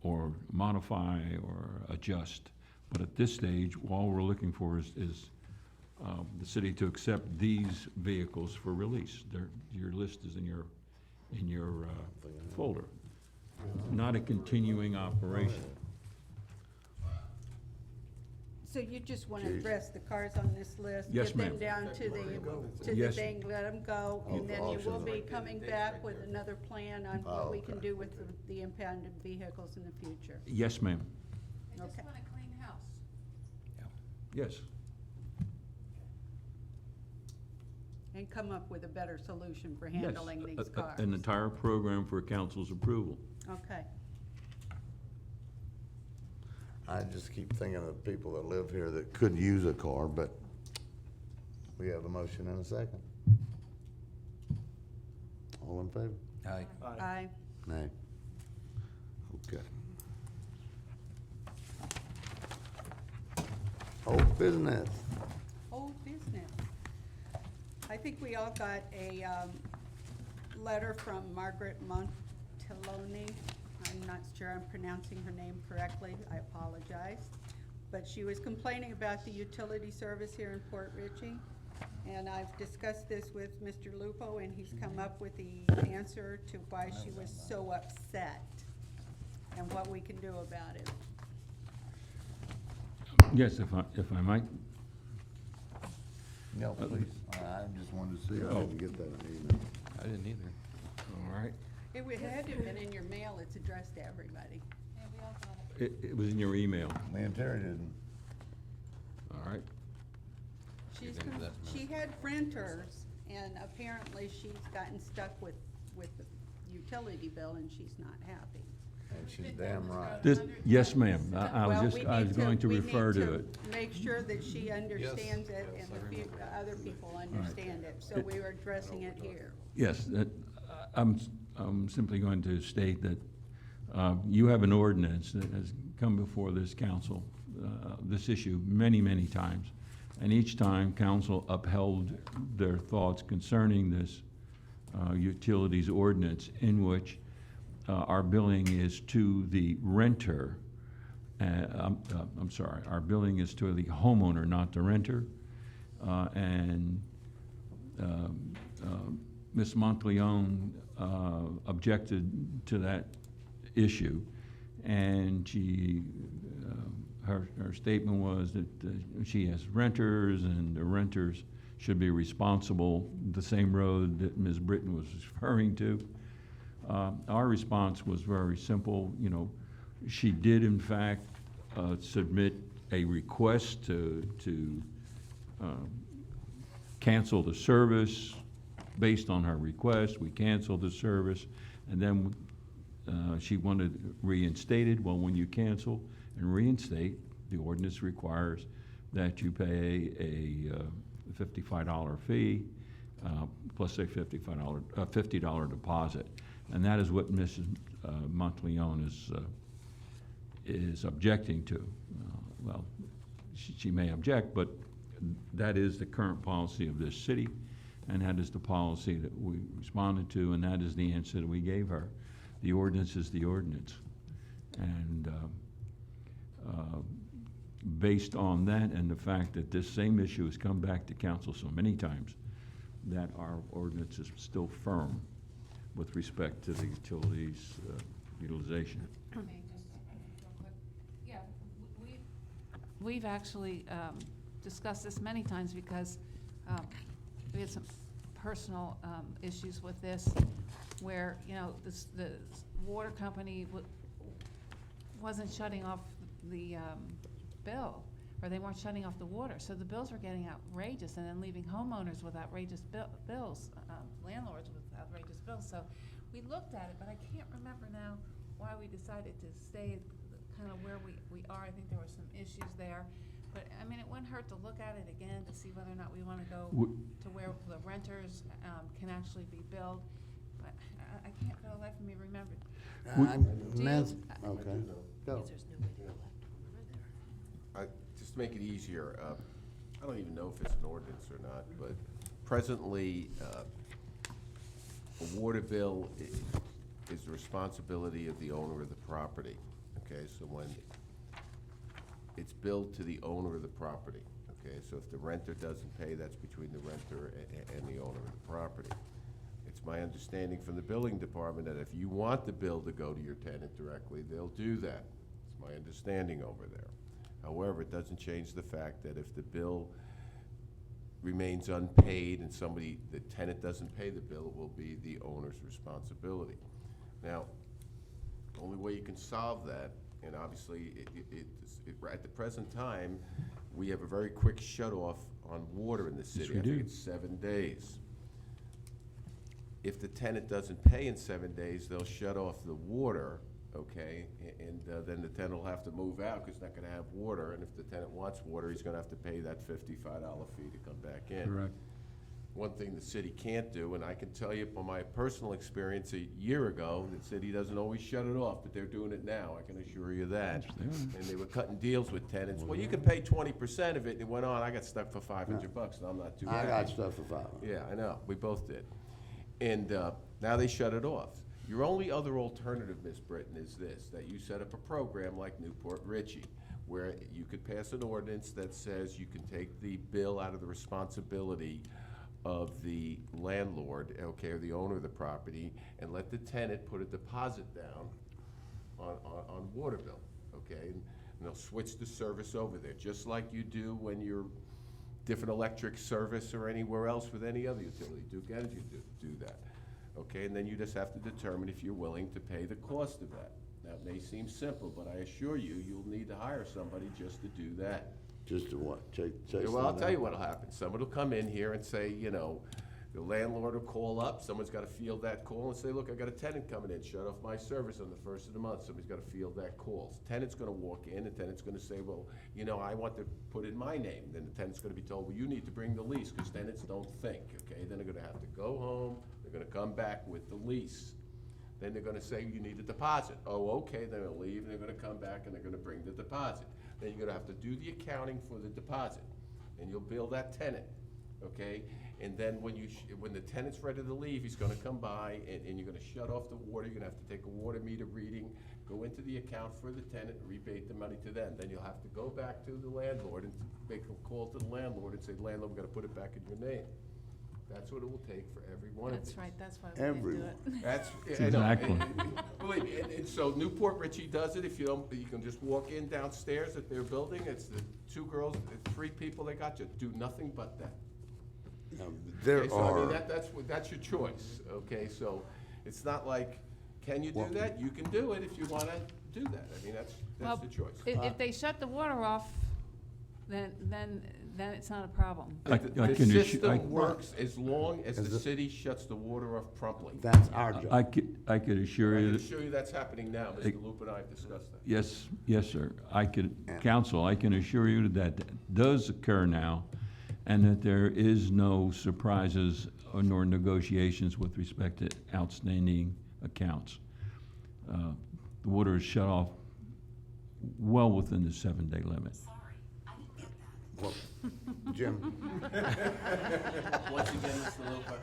or modify or adjust. But at this stage, all we're looking for is the city to accept these vehicles for release. Your list is in your folder. Not a continuing operation. So you just want to Jeez. address the cars on this list? Yes, Get them ma'am. down to the Yes. thing, let them go, Oh, and then you will auction. be coming back with another plan on Oh, what we can okay. do with the impounded vehicles in the future. Yes, ma'am. They just Okay. want a clean house. Yes. And come up with a better solution for Yes. handling these cars. An entire program for council's approval. Okay. I just keep thinking of people that live here that could use a car, but we have a motion and a second. All in favor? Aye. Aye. Nay. Okay. Old business. Old business. I think we all got a letter from Margaret Montaloni. I'm not sure I'm pronouncing her name correctly, I apologize. But she was complaining about the utility service here in Port Richey. And I've discussed this with Mr. Lupo, and he's come up with the answer to why she was so upset and what we can do about it. Yes, if I might. No, please. I just wanted to see, I Oh. didn't get that in the email. I didn't either. All right. It had to have been in your mail, it's addressed to everybody. Yeah, we all got it. It was in your email. Me and Terry didn't. All right. She had renters, and apparently she's gotten stuck with the utility bill, and she's not happy. And she's damn right. Yes, ma'am. I Well, was we I need was going to we need refer to it. Make sure that she understands it, yes, and I remember. the other people understand it, so we are addressing it here. Yes, I'm simply going to state that you have an ordinance that has come before this council, this issue many, many times. And each time, council upheld their thoughts concerning this utilities ordinance, in which our billing is to the renter. I'm sorry, our billing is to the homeowner, not the renter. And Ms. Monteleone objected to that issue, and she, her statement was that she has renters, and the renters should be responsible, the same road that Ms. Britton was referring to. Our response was very simple. You know, she did in fact submit a request to cancel the service. Based on her request, we canceled the service, and then she wanted reinstated. Well, when you cancel and reinstate, the ordinance requires that you pay a $55 fee plus a $50 deposit, and that is what Mrs. Monteleone is objecting to. Well, she may object, but that is the current policy of this city, and that is the policy that we responded to, and that is the answer that we gave her. The ordinance is the ordinance. And based on that and the fact that this same issue has come back to council so many times, that our ordinance is still firm with respect to the utilities utilization. May I just, real quick? Yeah, we've actually discussed this many times because we had some personal issues with this, where, you know, the water company wasn't shutting off the bill, or they weren't shutting off the water, so the bills were getting outrageous, and then leaving homeowners with outrageous bills, landlords with outrageous bills. So we looked at it, but I can't remember now why we decided to stay kind of where we are. I think there were some issues there. But, I mean, it wouldn't hurt to look at it again to see whether or not we want to go to where the renters can actually be billed. But I can't for the life of me remember. Okay, go. Just to make it easier, I don't even know if it's an ordinance or not, but presently, a water bill is the responsibility of the owner of the property, okay? So when it's billed to the owner of the property, okay? So if the renter doesn't pay, that's between the renter and the owner of the property. It's my understanding from the building department that if you want the bill to go to your tenant directly, they'll do that. It's my understanding over there. However, it doesn't change the fact that if the bill remains unpaid and the tenant doesn't pay the bill, it will be the owner's responsibility. Now, the only way you can solve that, and obviously, at the present time, we have a very quick shut-off on water in the city. we I do. think it's 7 days. If the tenant doesn't pay in 7 days, they'll shut off the water, okay? And then the tenant will have to move out because he's not gonna have water. And if the tenant wants water, he's gonna have to pay that $55 fee to come back in. Correct. One thing the city can't do, and I can tell you from my personal experience a year ago, the city doesn't always shut it off, but they're doing it now, I can assure you that. And they were cutting deals with tenants, well, you can pay 20% of it, and it went on, I got stuck for $500, and I'm not too I happy. got stuff for $500. Yeah, I know, we both did. And now they shut it off. Your only other alternative, Ms. Britton, is this, that you set up a program like Newport Ritchie, where you could pass an ordinance that says you can take the bill out of the responsibility of the landlord, okay, or the owner of the property, and let the tenant put a deposit down on water bill, okay? And they'll switch the service over there, just like you do when you're different electric service or anywhere else with any other utility. Duke Energy do that, okay? And then you just have to determine if you're willing to pay the cost of that. That may seem simple, but I assure you, you'll need to hire somebody just to do that. Just to what? Chase Well, I'll them tell you down? what'll happen. Someone will come in here and say, you know, the landlord will call up, someone's gotta field that call and say, look, I got a tenant coming in, shut off my service on the first of the month, somebody's gotta field that call. Tenant's gonna walk in, the tenant's gonna say, well, you know, I want to put in my name. Then the tenant's gonna be told, well, you need to bring the lease, because tenants don't think, okay? Then they're gonna have to go home, they're gonna come back with the lease. Then they're gonna say, you need a deposit. Oh, okay, then they'll leave, and they're gonna come back and they're gonna bring the deposit. Then you're gonna have to do the accounting for the deposit, and you'll bill that tenant, okay? And then when the tenant's ready to leave, he's gonna come by, and you're gonna shut off the water, you're gonna have to take a water meter reading, go into the account for the tenant, and rebate the money to them. Then you'll have to go back to the landlord and make a call to the landlord and say, landlord, we gotta put it back in your name. That's what it will take for every one of these. That's right, that's why we didn't do Everyone. it. That's, Exactly. Believe me, and so Newport Ritchie does it, if you don't, you can just walk in downstairs at their building, it's the 2 girls, 3 people they got, you do nothing but that. Now, there Okay, so I mean, are, that's your choice, okay, so it's not like, can you do that? You can do it if you wanna do that, I mean, that's Well, the choice. If they shut the water off, then it's not a problem. I The can assure- I- system works as long as As the the- city shuts the water off promptly. that's our job. I could assure I you can that. assure you that's happening now, Mr. Loop and I have discussed that. Yes, yes, sir. And- Counsel, I can assure you that does occur now, and that there is no surprises nor negotiations with respect to outstanding accounts. The water is shut off well within the 7-day limit. Well, Jim, Once again, Mr. Lupa.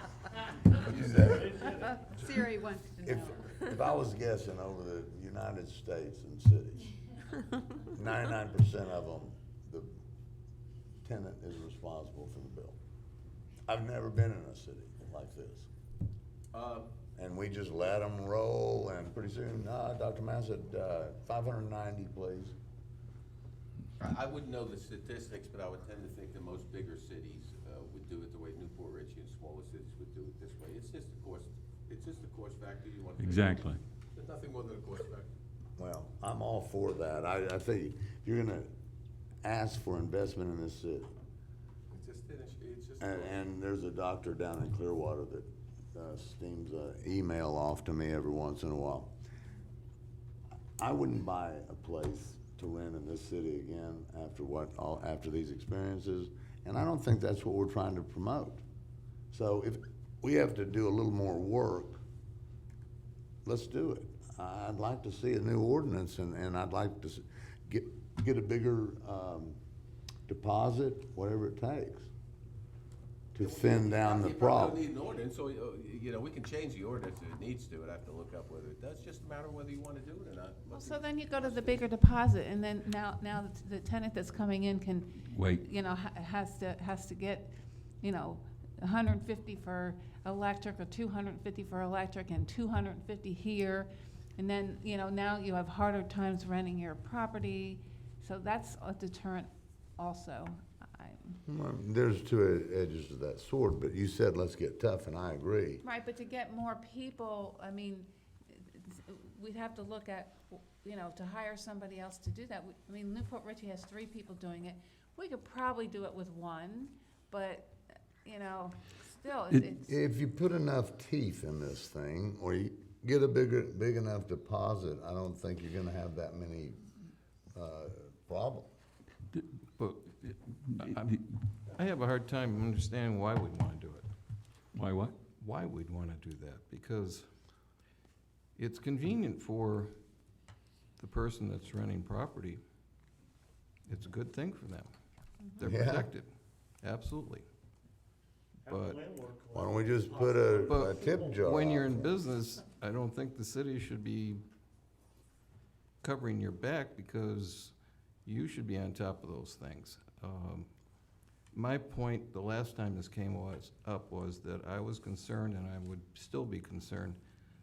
Siri wants to if, know. if I was guessing over the United States and cities, 99% of them, the tenant is responsible for the bill. I've never been in a city like this. And we just let them roll, and pretty soon, Dr. Mann said, 590, please. I wouldn't know the statistics, but I would tend to think that most bigger cities would do it the way Newport Ritchie and smaller cities would do it this way. It's just a cost factor you want to. Exactly. There's nothing more than a cost factor. Well, I'm all for that. I think if you're gonna ask for investment in this city, It's just. and there's a doctor down in Clearwater that steams an email off to me every once in a while. I wouldn't buy a place to rent in this city again after these experiences, and I don't think that's what we're trying to promote. So if we have to do a little more work, let's do it. I'd like to see a new ordinance, and I'd like to get a bigger deposit, whatever it takes, to thin down the You probably problem. don't need an ordinance, so, you know, we can change the ordinance if it needs to, I'd have to look up whether it does, just a matter of whether you wanna do it or not. Well, so then you go to the bigger deposit, and then now the tenant that's coming in can, Wait, you know, has to get, you know, 150 for electric, or 250 for electric, and 250 here. And then, you know, now you have harder times renting your property, so that's a deterrent also. Well, there's two edges to that sword, but you said let's get tough, and I agree. Right, but to get more people, I mean, we'd have to look at, you know, to hire somebody else to do that. I mean, Newport Richey has 3 people doing it. We could probably do it with 1, but, you know, still, it's. If you put enough teeth in this thing, or you get a big enough deposit, I don't think you're gonna have that many, problems. But I have a hard time understanding why we'd want to do it. why what? Why we'd want to do that, because it's convenient for the person that's renting property. It's a good thing for them. They're Yeah. protected, absolutely. Have the But- landlord Why don't we just put a But tip jar? when you're out in there? business, I don't think the city should be covering your back, because you should be on top of those things. My point, the last time this came up was that I was concerned, and I would still be concerned,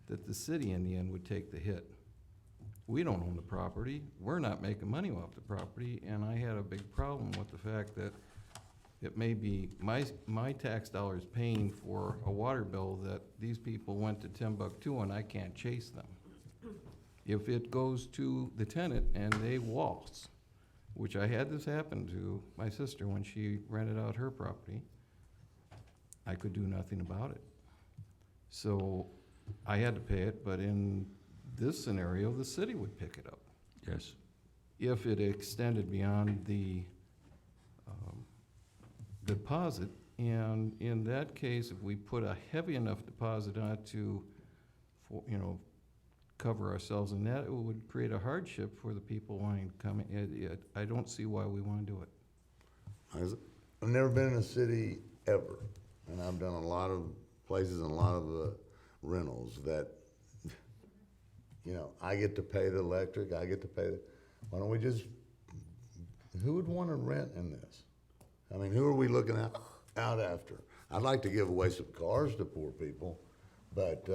that the city in the end would take the hit. We don't own the property, we're not making money off the property, and I had a big problem with the fact that it may be my tax dollars paying for a water bill that these people went to Timbuktu and I can't chase them. If it goes to the tenant and they waltz, which I had this happen to my sister when she rented out her property, I could do nothing about it. So I had to pay it, but in this scenario, the city would pick it up. Yes. If it extended beyond the deposit, and in that case, if we put a heavy enough deposit on it to, you know, cover ourselves in that, it would create a hardship for the people wanting to come in. I don't see why we want to do it. I've never been in a city ever, and I've done a lot of places and a lot of rentals that, you know, I get to pay the electric, I get to pay the, why don't we just, who would want to rent in this? I mean, who are we looking out after? I'd like to give away some cars to poor people, but,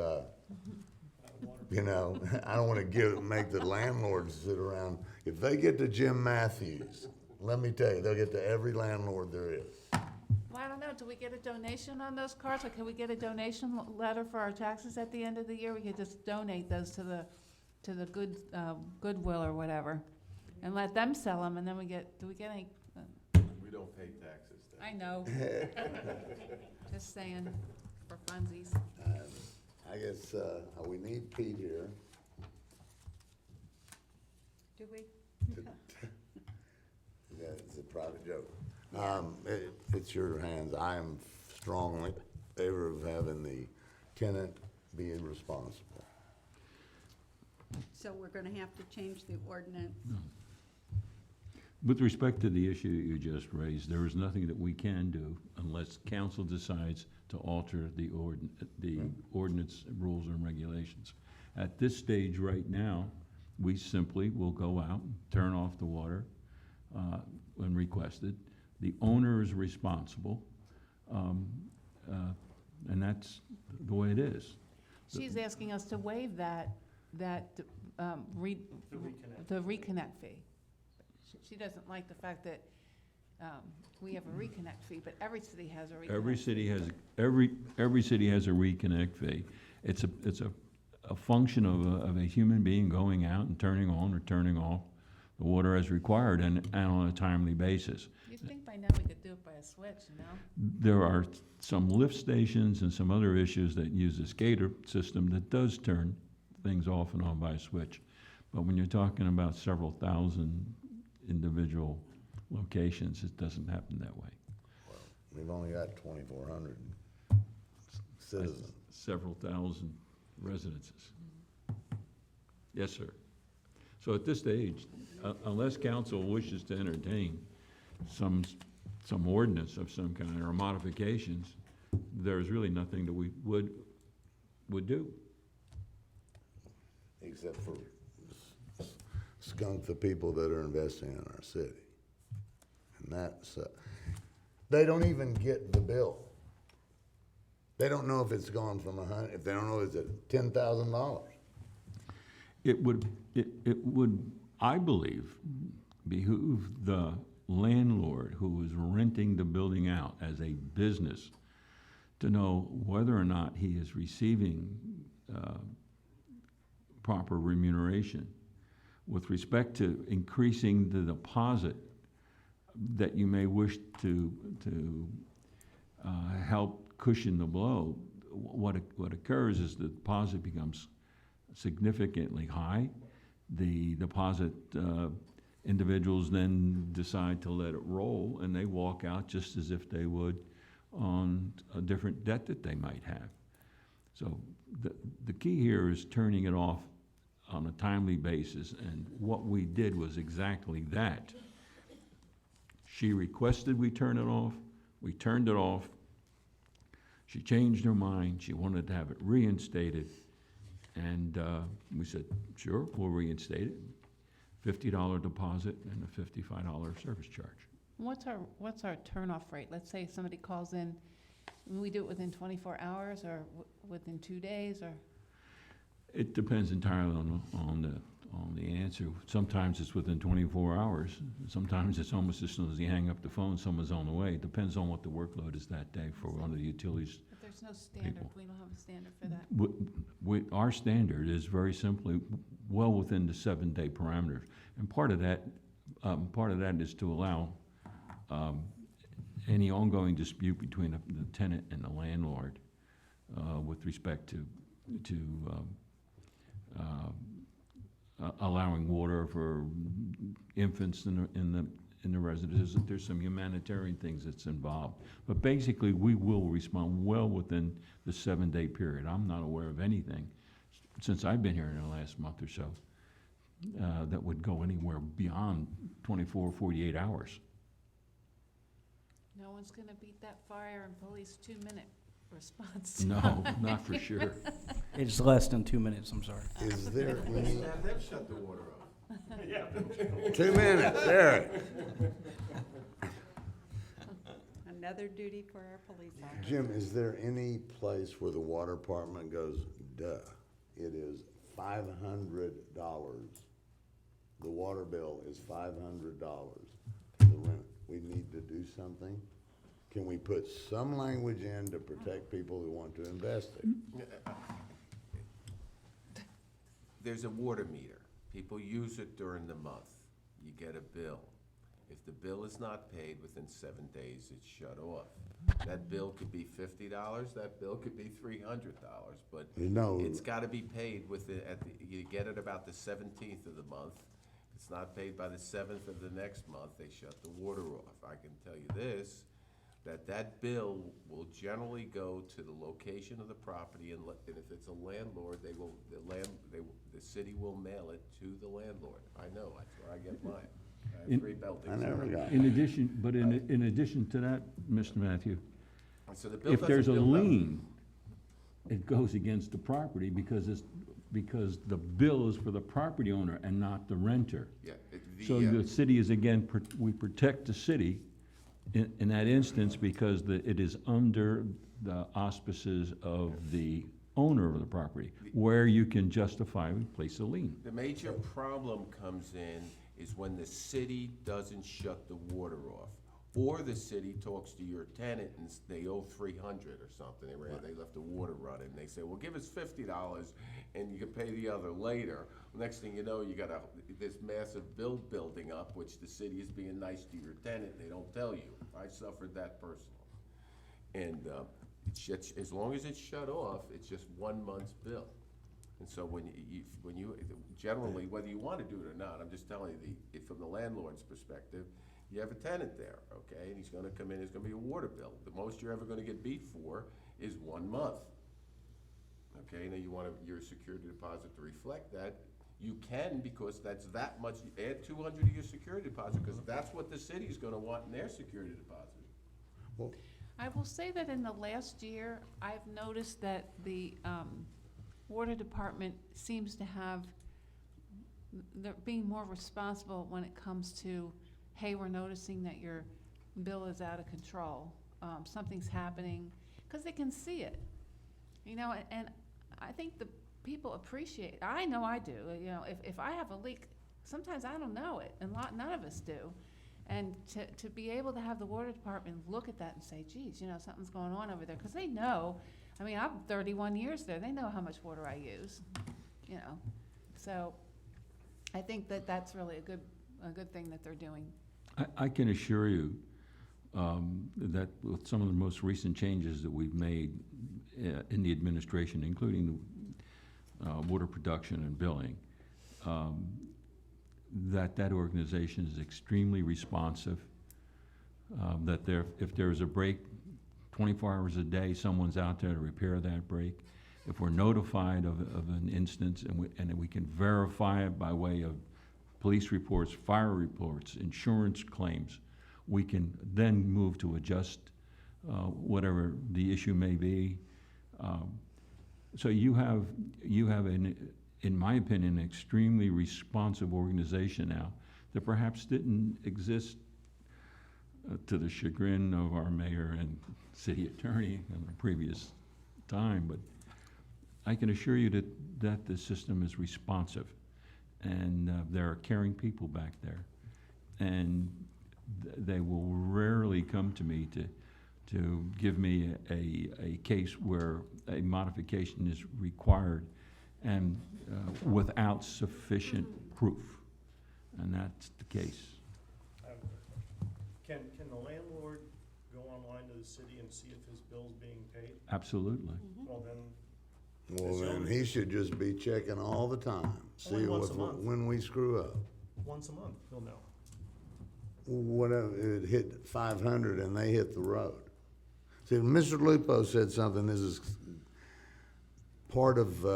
you know, I don't want to make the landlords sit around. If they get to Jim Matthews, let me tell you, they'll get to every landlord there is. Well, I don't know, do we get a donation on those cars, or can we get a donation letter for our taxes at the end of the year? We could just donate those to the Goodwill or whatever, and let them sell them, and then do we get any? We don't pay taxes. I know. Just saying, for funsies. I guess, we need Pete here. Do we? Yeah, it's a private joke. It's your hands. I am strongly in favor of having the tenant be responsible. So we're gonna have to change the ordinance. With respect to the issue you just raised, there is nothing that we can do unless council decides to alter the ordinance rules and regulations. At this stage right now, we simply will go out, turn off the water when requested. The owner is responsible, and that's the way it is. She's asking us to waive the reconnect fee. She doesn't like the fact that we have a reconnect fee, but every city has a reconnect. Every city has a reconnect fee. It's a function of a human being going out and turning on or turning off the water as required and on a timely basis. You'd think by now we could do it by a switch, you know? There are some lift stations and some other issues that use a SCADA system that does turn things off and on by a switch. But when you're talking about several thousand individual locations, it doesn't happen that way. We've only got 2,400 citizens. Several thousand residences. Yes, sir. So at this stage, unless council wishes to entertain some some ordinance of some kind or modifications, there's really nothing that we would do. Except for skunk the people that are investing in our city. And that's, they don't even get the bill. They don't know if it's gone from if they don't know it's at $10,000. It would, I believe, behoove the landlord who is renting the building out as a business to know whether or not he is receiving proper remuneration. With respect to increasing the deposit that you may wish to help cushion the blow, what occurs is the deposit becomes significantly high. The deposit individuals then decide to let it roll, and they walk out just as if they would on a different debt that they might have. So the key here is turning it off on a timely basis, and what we did was exactly that. She requested we turn it off, we turned it off. She changed her mind, she wanted to have it reinstated, and we said, sure, we'll reinstate it. $50 deposit and a $55 service charge. What's our turnoff rate? Let's say somebody calls in, we do it within 24 hours or within 2 days, or? It depends entirely on the answer. Sometimes it's within 24 hours. Sometimes it's almost as soon as you hang up the phone, someone's on the way. It depends on what the workload is that day for one of the utilities. But there's no standard, people. we don't have a standard for that. Our standard is very simply well within the 7-day parameters. And part of that is to allow any ongoing dispute between the tenant and the landlord with respect to allowing water for infants in the residences. There's some humanitarian things that's involved. But basically, we will respond well within the 7-day period. I'm not aware of anything since I've been here in the last month or so that would go anywhere beyond 24, 48 hours. No one's gonna beat that fire and police 2-minute response. No, not for sure. It's less than 2 minutes, I'm sorry. Is there any? Have them shut the water off. 2 minutes, Eric. Another duty for our police officers. Jim, is there any place where the water department goes, duh, it is $500. The water bill is $500. The rent, we need to do something? Can we put some language in to protect people who want to invest it? There's a water meter. People use it during the month. You get a bill. If the bill is not paid within 7 days, it's shut off. That bill could be $50, that bill could be $300, but No. it's gotta be paid you get it about the 17th of the month. If it's not paid by the 7th of the next month, they shut the water off. I can tell you this, that bill will generally go to the location of the property, and if it's a landlord, the city will mail it to the landlord. I know, that's where I get mine. I have 3 buildings. I never got In addition to that, Mr. Matthew, So the bill if there's a doesn't build up. lien, it goes against the property because the bill is for the property owner and not the renter. Yeah, So the city is, again, we protect the city in that instance because it is under the auspices of the owner of the property, where you can justify place a lien. The major problem comes in is when the city doesn't shut the water off. Or the city talks to your tenant and they owe $300 or something, they left the water running, they say, well, give us $50 and you can pay the other later. Next thing you know, you got this massive bill building up, which the city is being nice to your tenant, they don't tell you. I suffered that personally. And as long as it's shut off, it's just 1 month's bill. And so when you generally, whether you want to do it or not, I'm just telling you, from the landlord's perspective, you have a tenant there, okay, and he's gonna come in, it's gonna be a water bill. The most you're ever gonna get beat for is 1 month. Okay, now you want your security deposit to reflect that, You can, because that's that much, add 200 to your security deposit, because that's what the city's gonna want in their security deposit. Well, I will say that in the last year, I've noticed that the water department seems to have, they're being more responsible when it comes to, hey, we're noticing that your bill is out of control, something's happening, because they can see it. You know, and I think the people appreciate, I know I do, you know, if I have a leak, sometimes I don't know it, and none of us do. And to be able to have the water department look at that and say, geez, you know, something's going on over there, because they know, I mean, I'm 31 years there, they know how much water I use, you know. So I think that that's really a good thing that they're doing. I can assure you that with some of the most recent changes that we've made in the administration, including water production and billing, that organization is extremely responsive, that if there's a break, 24 hours a day, someone's out there to repair that break. If we're notified of an instance and we can verify it by way of police reports, fire reports, insurance claims, we can then move to adjust whatever the issue may be. So you have in my opinion, an extremely responsive organization now that perhaps didn't exist to the chagrin of our mayor and city attorney in the previous time, but I can assure you that the system is responsive, and there are caring people back there, and they will rarely come to me to give me a case where a modification is required and without sufficient proof, and that's the case. I have a quick question. Can the landlord go online to the city and see if his bill's being paid? Absolutely. Well, then, Well, then he should just be checking all the time, Only see once a month. when we screw up. once a month, he'll know. Whatever, it hit 500 and they hit the road. See, Mr. Lupo said something, this is part of,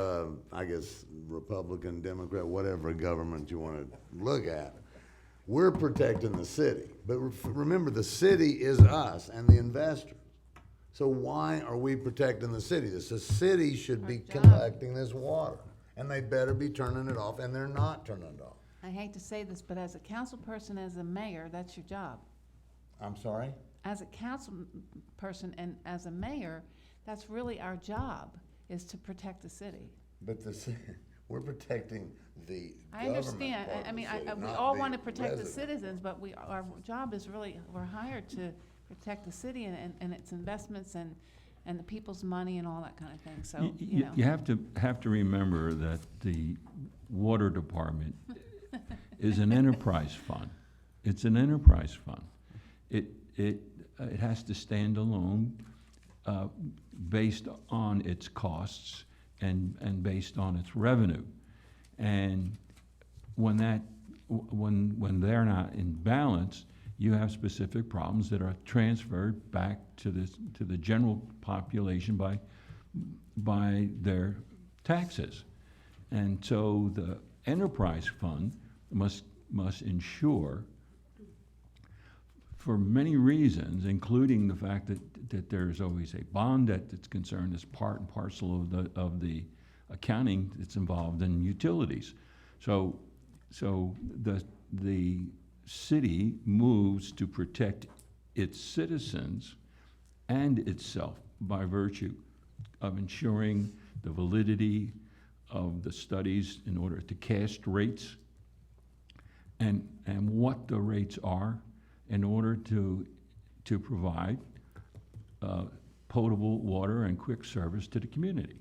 I guess, Republican, Democrat, whatever government you want to look at. We're protecting the city, but remember, the city is us and the investors. So why are we protecting the city? The city should be Our job. collecting this water, and they better be turning it off, and they're not turning it off. I hate to say this, but as a council person, as a mayor, that's your job. I'm sorry? As a council person and as a mayor, that's really our job, is to protect the city. But we're protecting the I government understand, part of I mean, the city, we not all the want to protect the residents. citizens, but our job is really, we're hired to protect the city and its investments and the people's money and all that kind of thing, so, you know. You have to remember that the water department is an enterprise fund. It's an enterprise fund. It has to stand alone, based on its costs and based on its revenue. And when they're not in balance, you have specific problems that are transferred back to the general population by their taxes. And so the enterprise fund must ensure, for many reasons, including the fact that there's always a bond debt that's concerned as part and parcel of the accounting that's involved in utilities. So the city moves to protect its citizens and itself by virtue of ensuring the validity of the studies in order to cast rates and what the rates are in order to provide potable water and quick service to the community.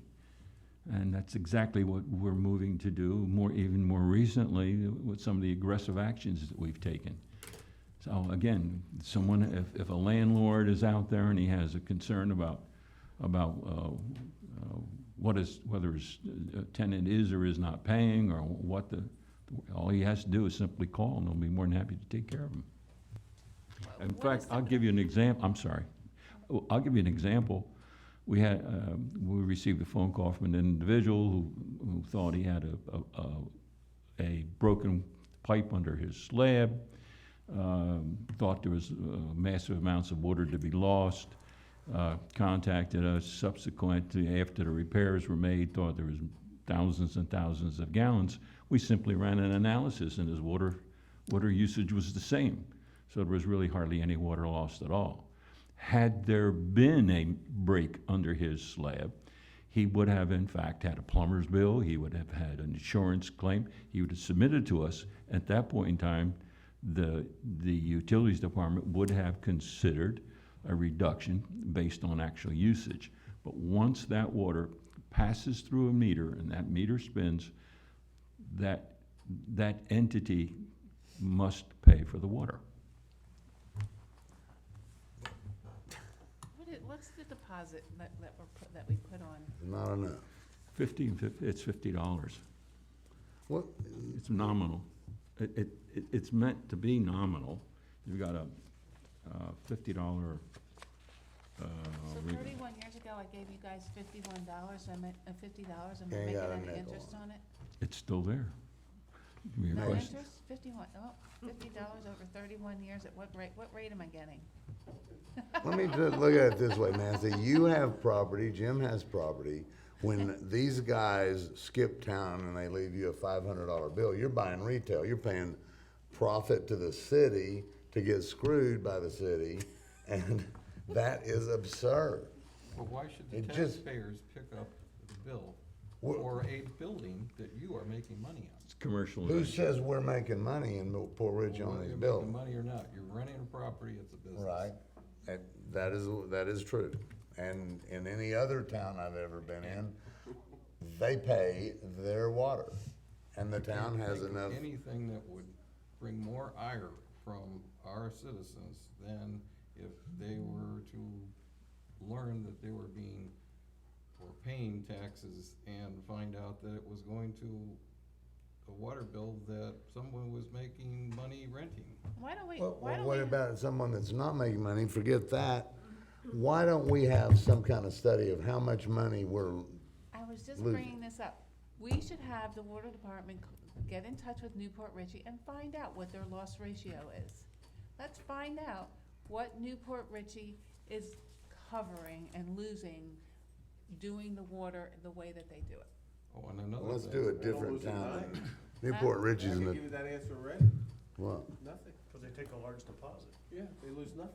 And that's exactly what we're moving to do even more recently with some of the aggressive actions that we've taken. So again, if a landlord is out there and he has a concern about whether his tenant is or is not paying, or all he has to do is simply call, and they'll be more than happy to take care of him. In fact, I'll give you an example. I'm sorry. I'll give you an example. We received a phone call from an individual who thought he had a broken pipe under his slab, thought there was massive amounts of water to be lost, contacted us subsequently after the repairs were made, thought there was thousands and thousands of gallons. We simply ran an analysis, and his water usage was the same. So there was really hardly any water lost at all. Had there been a break under his slab, he would have in fact had a plumber's bill, he would have had an insurance claim, he would have submitted to us. At that point in time, the utilities department would have considered a reduction based on actual usage. But once that water passes through a meter and that meter spins, that entity must pay for the water. What's the deposit that we put on? Not enough. It's $50. What, It's nominal. It's meant to be nominal. You've got a $50. So 31 years ago, I gave you guys $51, I meant $50, and we're Ain't making got a any nickel interest on on it? It's still there. Your No question. interest? $50 over 31 years, at what rate am I getting? let me just look at it this way, Nancy. You have property, Jim has property. When these guys skip town and they leave you a $500 bill, you're buying retail. You're paying profit to the city to get screwed by the city, and that is absurd. Well, why should the It just- taxpayers pick up the bill Wha- for a building that you are making money on? It's commercial. Who says we're making money in Port Richey on Whether these you're bills? making money or not, you're renting a property, it's a business. Right, and that is true. And in any other town I've ever been in, they pay their water, and the town has Think of enough. Anything that would bring more ire from our citizens than if they were to learn that they were being, or paying taxes and find out that it was going to a water bill that someone was making money renting. Why don't we, Well, why don't what we? about someone that's not making money? Forget that. Why don't we have some kind of study of how much money we're, I was just losing. bringing this up. We should have the water department get in touch with Newport Richey and find out what their loss ratio is. Let's find out what Newport Richey is covering and losing doing the water the way that they do it. Oh, and another let's thing. do a They don't different lose a town. dime. Newport I Richey's can in give you the, that answer already. what? Nothing. Because they take a large deposit. Yeah, they lose nothing.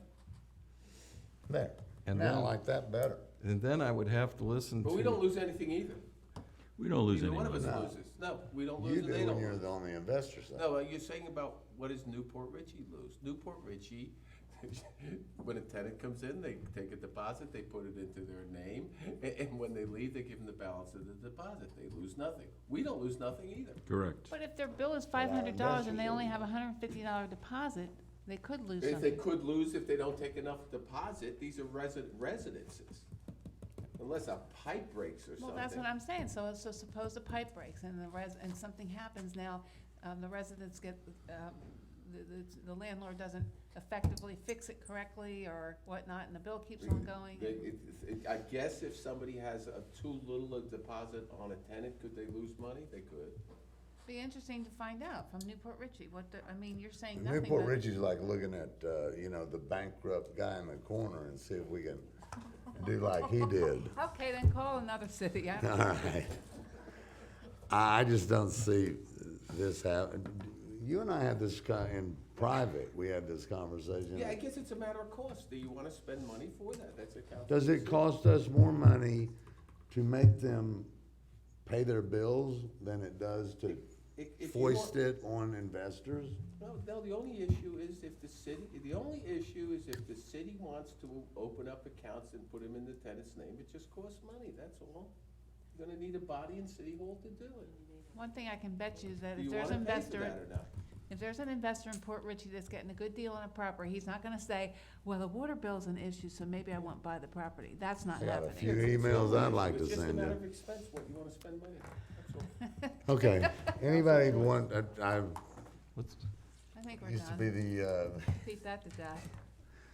There. And Now I then- like that better. And then I would have to listen to. But we don't lose anything either. We don't lose Neither any one of us money. No. loses. No, we don't You lose and do they when don't you're lose. on the investor side. No, you're saying about what does Newport Richey lose? Newport Richey, when a tenant comes in, they take a deposit, they put it into their name, and when they leave, they give them the balance of the deposit. They lose nothing. We don't lose nothing either. Correct. But if their bill is $500 and they only have a $150 deposit, they could lose If they something. could lose if they don't take enough deposit, these are residences. Unless a pipe breaks or something. Well, that's what I'm saying. So suppose the pipe breaks and and something happens now, the residents get, the landlord doesn't effectively fix it correctly or whatnot, and the bill keeps on going. I guess if somebody has too little a deposit on a tenant, could they lose money? They could. Be interesting to find out from Newport Richey, I mean, you're saying nothing, Newport but Richey's like looking at, the bankrupt guy in the corner and see if we can do like he did. okay, then call another city. I All don't- right. I just don't see this happen. You and I had this in private, we had this conversation. Yeah, I guess it's a matter of cost. Do you wanna spend money for that? That's a calculation. Does it cost us more money to make them pay their bills than it does to If you foist want- it on investors? No, the only issue is if the city wants to open up accounts and put them in the tenant's name, it just costs money, that's all. You're gonna need a body in City Hall to do it. One thing I can bet you is that Do if you there's wanna an pay for investor, that or not? if there's an investor in Port Richey that's getting a good deal on a property, he's not gonna say, well, the water bill's an issue, so maybe I won't buy the property. That's not I got a happening. few emails I'd like to It's just a send matter you. of expense, what you wanna spend money on, that's all. Okay, anybody want, I Let's, I think we're used to be done. the, Beat that to death.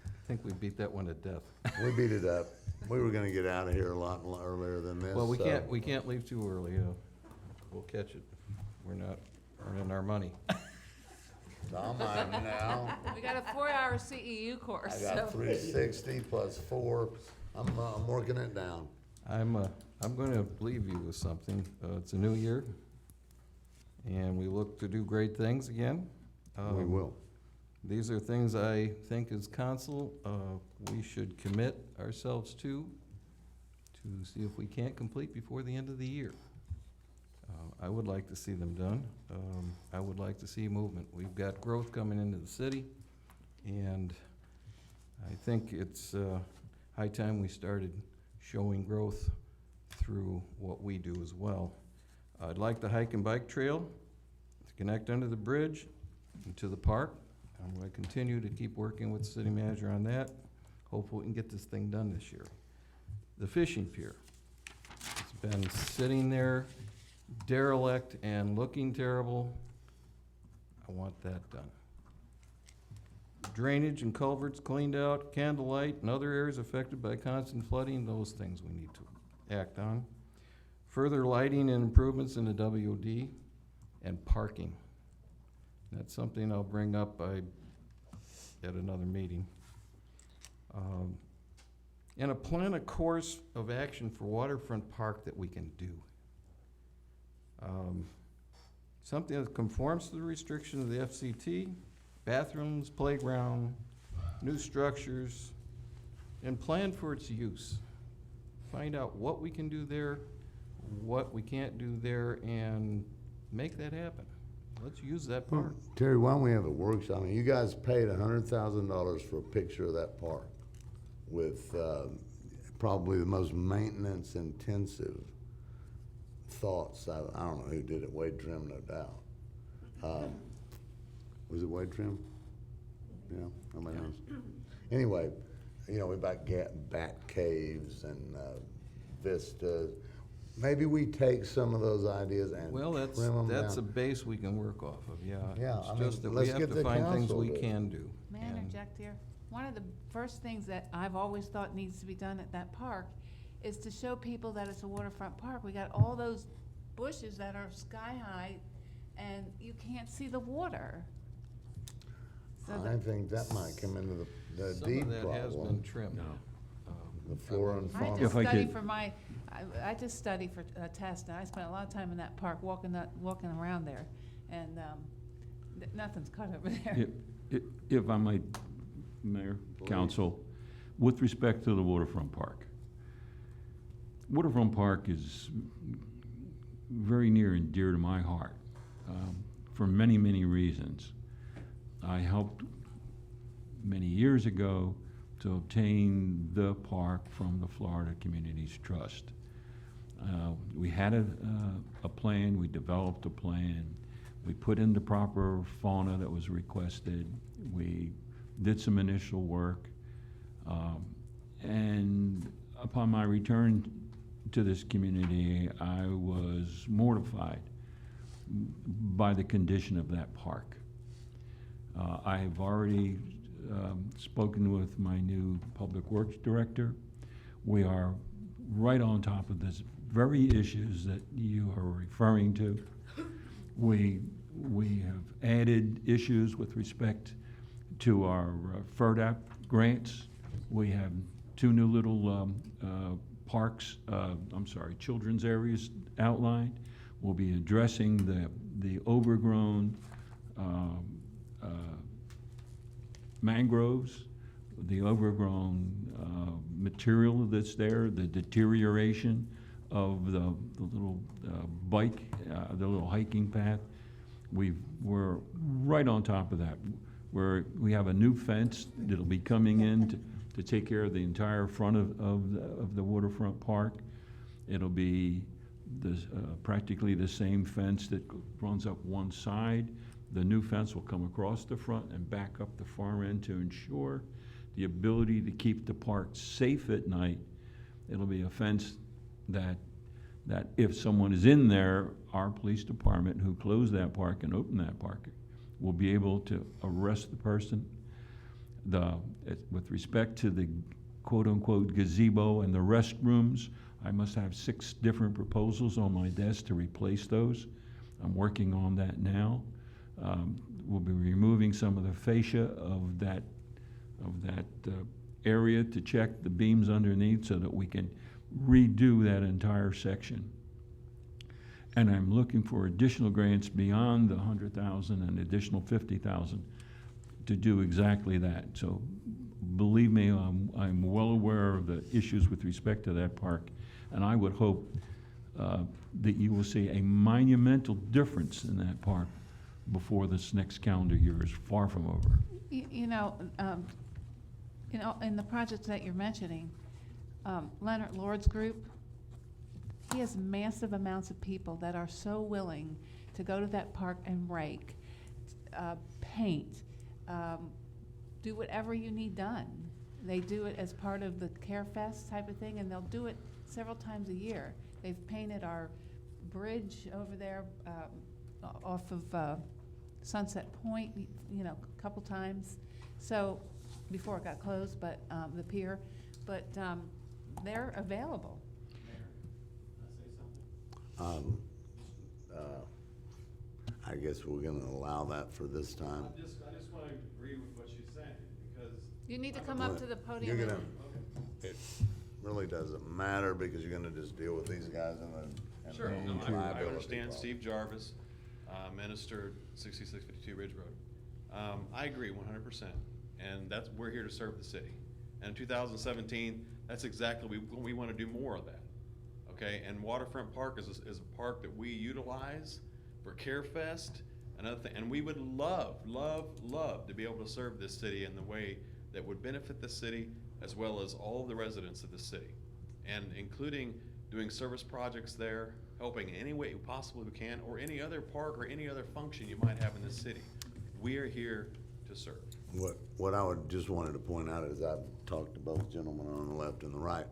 I think we beat that one to death. we beat it up. We were gonna get out of here a lot earlier than this. Well, so- we can't leave too early. We'll catch it. We're not earning our money. I'm on now. We got a 4-hour CEU course, I got so. 360 plus 4. I'm working it down. I'm gonna leave you with something. It's a new year, and we look to do great things again. We will. These are things I think as council, we should commit ourselves to see if we can't complete before the end of the year. I would like to see them done. I would like to see movement. We've got growth coming into the city, and I think it's high time we started showing growth through what we do as well. I'd like the hike and bike trail to connect under the bridge and to the park. I'm going to continue to keep working with the city manager on that. Hopefully we can get this thing done this year. The fishing pier. It's been sitting there derelict and looking terrible. I want that done. Drainage and culverts cleaned out, Candlelight and other areas affected by constant flooding, those things we need to act on. Further lighting and improvements in the WOD, and parking. That's something I'll bring up at another meeting. And a plan, a course of action for Waterfront Park that we can do. Something that conforms to the restriction of the FCT, bathrooms, playground, new structures, and plan for its use. Find out what we can do there, what we can't do there, and make that happen. Let's use that park. Terry, why don't we have a workshop? I mean, you guys paid $100,000 for a picture of that park with probably the most maintenance intensive thoughts. I don't know who did it, Wade Trim, no doubt. Was it Wade Trim? Yeah, nobody knows. Anyway, you know, we got bat caves and vistas. Maybe we take some of those ideas and Well, trim them that's a down. base we can work off of, yeah. Yeah, It's I mean, just that we let's have get to the find things council we to- can do. May I And interject here? One of the first things that I've always thought needs to be done at that park is to show people that it's a waterfront park. We got all those bushes that are sky high, and you can't see the water. So I think that might come into the Some deed of that has been problem, trimmed. No. the flora and I fauna. just If I study could- for my, I just study for a test, and I spent a lot of time in that park walking around there, and nothing's cut over there. If I might, Mayor, Council, with respect to the waterfront park. Waterfront Park is very near and dear to my heart, for many, many reasons. I helped many years ago to obtain the park from the Florida Communities Trust. We had a plan, we developed a plan, we put in the proper fauna that was requested, we did some initial work, and upon my return to this community, I was mortified by the condition of that park. I have already spoken with my new Public Works Director. We are right on top of this very issues that you are referring to. We have added issues with respect to our FERDAP grants. We have 2 new little parks, children's areas outlined. We'll be addressing the overgrown mangroves, the overgrown material that's there, the deterioration of the little bike, the little hiking path. We're right on top of that. We have a new fence that'll be coming in to take care of the entire front of the waterfront park. It'll be practically the same fence that runs up one side. The new fence will come across the front and back up the far end to ensure the ability to keep the park safe at night. It'll be a fence that if someone is in there, our police department who closed that park and opened that park will be able to arrest the person. With respect to the quote-unquote gazebo and the restrooms, I must have 6 different proposals on my desk to replace those. I'm working on that now. We'll be removing some of the fascia of that area to check the beams underneath so that we can redo that entire section. And I'm looking for additional grants beyond the 100,000 and additional 50,000 to do exactly that. So believe me, I'm well aware of the issues with respect to that park, and I would hope that you will see a monumental difference in that park before this next calendar year is far from over. You know, in the projects that you're mentioning, Leonard Lord's group, he has massive amounts of people that are so willing to go to that park and rake, paint, do whatever you need done. They do it as part of the Care Fest type of thing, and they'll do it several times a year. They've painted our bridge over there off of Sunset Point, you know, a couple times. So, before it got closed, but the pier, but they're available. I guess we're gonna allow that for this time. I just want to agree with what she's saying, because. You need to come up to the podium. You're gonna, Okay. it really doesn't matter because you're gonna just deal with these guys and the. Sure, and no, the I liability understand. problem. Steve Jarvis, Minister 6652 Ridge Road. I agree 100%, and we're here to serve the city. And in 2017, that's exactly what we want to do more of that. Okay, and Waterfront Park is a park that we utilize for Care Fest and other things, and we would love to be able to serve this city in the way that would benefit the city as well as all of the residents of the city, and including doing service projects there, helping any way possibly we can, or any other park or any other function you might have in this city. We are here to serve. What I would just wanted to point out is I've talked to both gentlemen on the left and the right.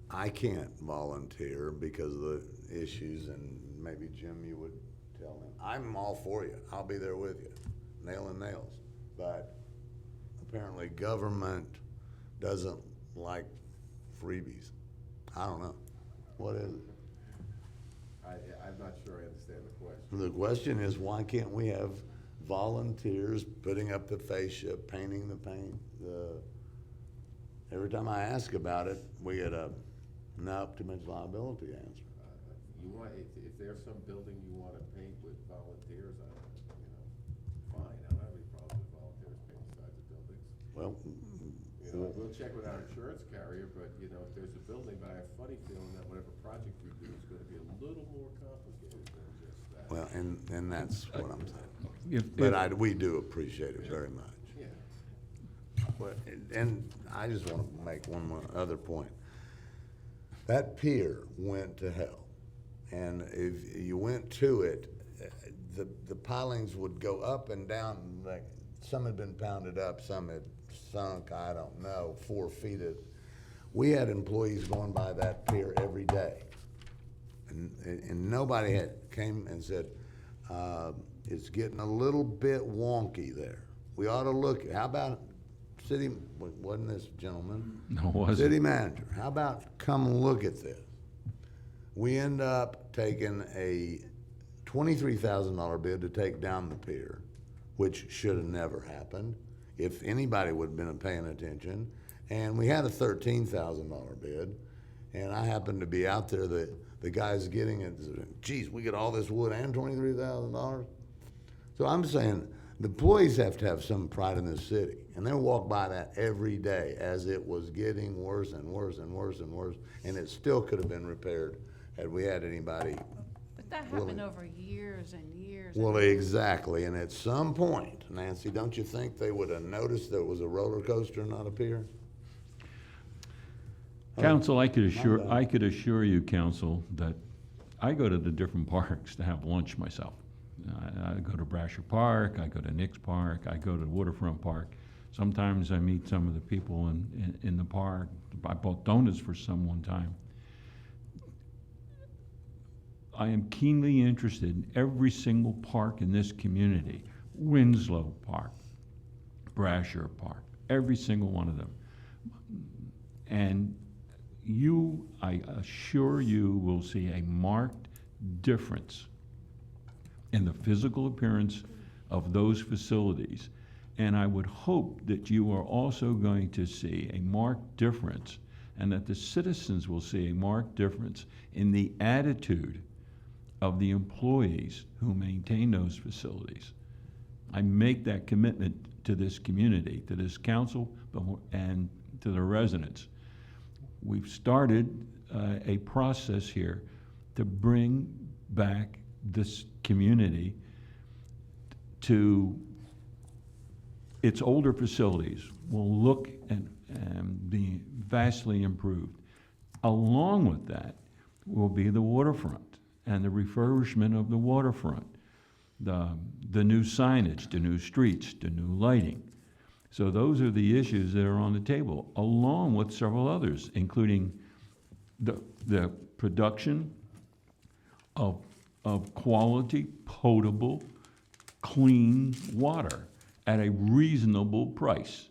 I can't volunteer because of the issues, and maybe Jim, you would tell him. I'm all for you. I'll be there with you, nail and nails. But apparently government doesn't like freebies. I don't know. What is it? I'm not sure I understand the question. The question is, why can't we have volunteers putting up the fascia, painting the paint? Every time I ask about it, we get a not too much liability answer. You want, if there's some building you want to paint with volunteers, fine, I don't have any problem with volunteers painting sides of buildings. Well, We'll check with our insurance carrier, but, if there's a building, but I have a funny feeling that whatever project we do is gonna be a little more complicated than just that. well, and that's what I'm saying. But we do appreciate it very much. Yeah. But, and I just want to make one more other point. That pier went to hell. And if you went to it, the pilings would go up and down, like, some had been pounded up, some had sunk, I don't know, 4 feet. We had employees going by that pier every day. And nobody came and said, it's getting a little bit wonky there. We ought to look, how about city, wasn't this gentleman? No, it wasn't. City manager, how about come look at this? We end up taking a $23,000 bid to take down the pier, which should have never happened if anybody would have been paying attention. And we had a $13,000 bid, and I happened to be out there, the guy's getting it, geez, we get all this wood and $23,000? So I'm saying, the employees have to have some pride in this city, and they walk by that every day as it was getting worse and worse and worse and worse, and it still could have been repaired had we had anybody. But that willing. happened over years and years. Well, exactly, and at some point, Nancy, don't you think they would have noticed there was a roller coaster, not a pier? Council, I could assure you, Council, that I go to the different parks to have lunch myself. I go to Brasher Park, I go to Nix Park, I go to Waterfront Park. Sometimes I meet some of the people in the park. I bought donuts for some one time. I am keenly interested in every single park in this community. Winslow Park, Brasher Park, every single one of them. And I assure you, will see a marked difference in the physical appearance of those facilities. And I would hope that you are also going to see a marked difference, and that the citizens will see a marked difference in the attitude of the employees who maintain those facilities. I make that commitment to this community, to this council, and to the residents. We've started a process here to bring back this community to its older facilities will look and be vastly improved. Along with that will be the waterfront and the refurbishment of the waterfront, the new signage, the new streets, the new lighting. So those are the issues that are on the table, along with several others, including the production of quality, potable, clean water at a reasonable price.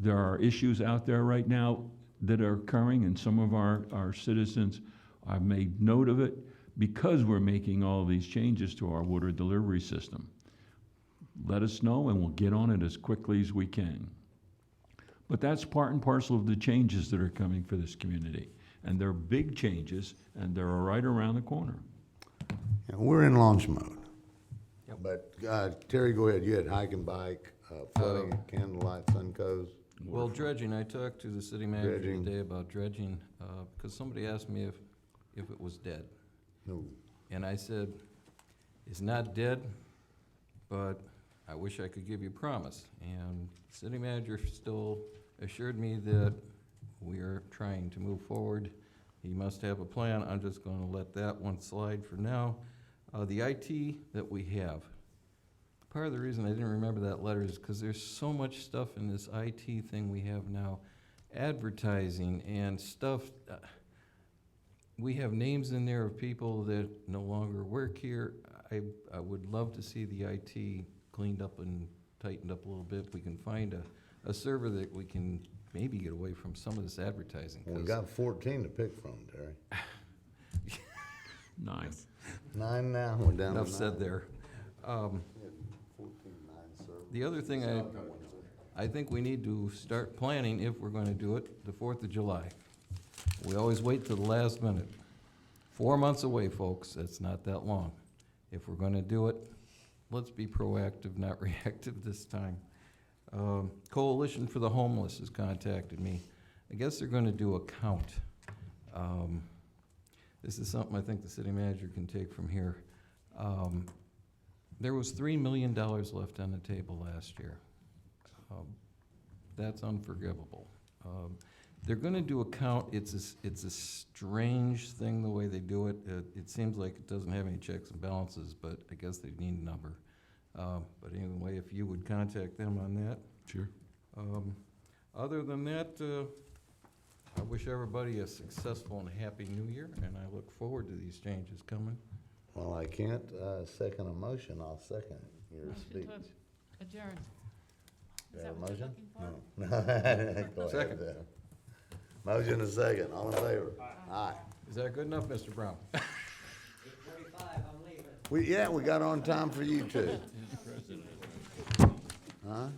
There are issues out there right now that are occurring, and some of our citizens have made note of it because we're making all these changes to our water delivery system. Let us know and we'll get on it as quickly as we can. But that's part and parcel of the changes that are coming for this community. And they're big changes, and they're right around the corner. And we're in launch mode. But Terry, go ahead. You had hike and bike, flooding, candlelight, Suncoast. Well, dredging, I talked to the city manager Dredging. today about dredging, because somebody asked me if it was dead. No. And I said, it's not dead, but I wish I could give you a promise. And the city manager still assured me that we are trying to move forward. He must have a plan. I'm just gonna let that one slide for now. The IT that we have, part of the reason I didn't remember that letter is because there's so much stuff in this IT thing we have now. Advertising and stuff, we have names in there of people that no longer work here. I would love to see the IT cleaned up and tightened up a little bit. If we can find a server that we can maybe get away from some of this advertising. We got 14 to pick from, Terry. 9. 9 now, we're down to 9. Enough said there. The other thing I think we need to start planning, if we're gonna do it, the 4th of July. We always wait till the last minute. 4 months away, folks, that's not that long. If we're gonna do it, let's be proactive, not reactive this time. Coalition for the Homeless has contacted me. I guess they're gonna do a count. This is something I think the city manager can take from here. There was $3 million left on the table last year. That's unforgivable. They're gonna do a count. It's a strange thing the way they do it. It seems like it doesn't have any checks and balances, but I guess they need a number. But anyway, if you would contact them on that. Sure. Other than that, I wish everybody a successful and happy new year, and I look forward to these changes coming. Well, I can't second a motion. I'll second your Motion speech. to adjourn. Do Is I have that a what you're motion? looking for? No. Go ahead Second. then. Motion and second. All in favor? Aye. Is that good enough, Mr. Brown? 8:45, I'm leaving. We got on time for you too. Huh?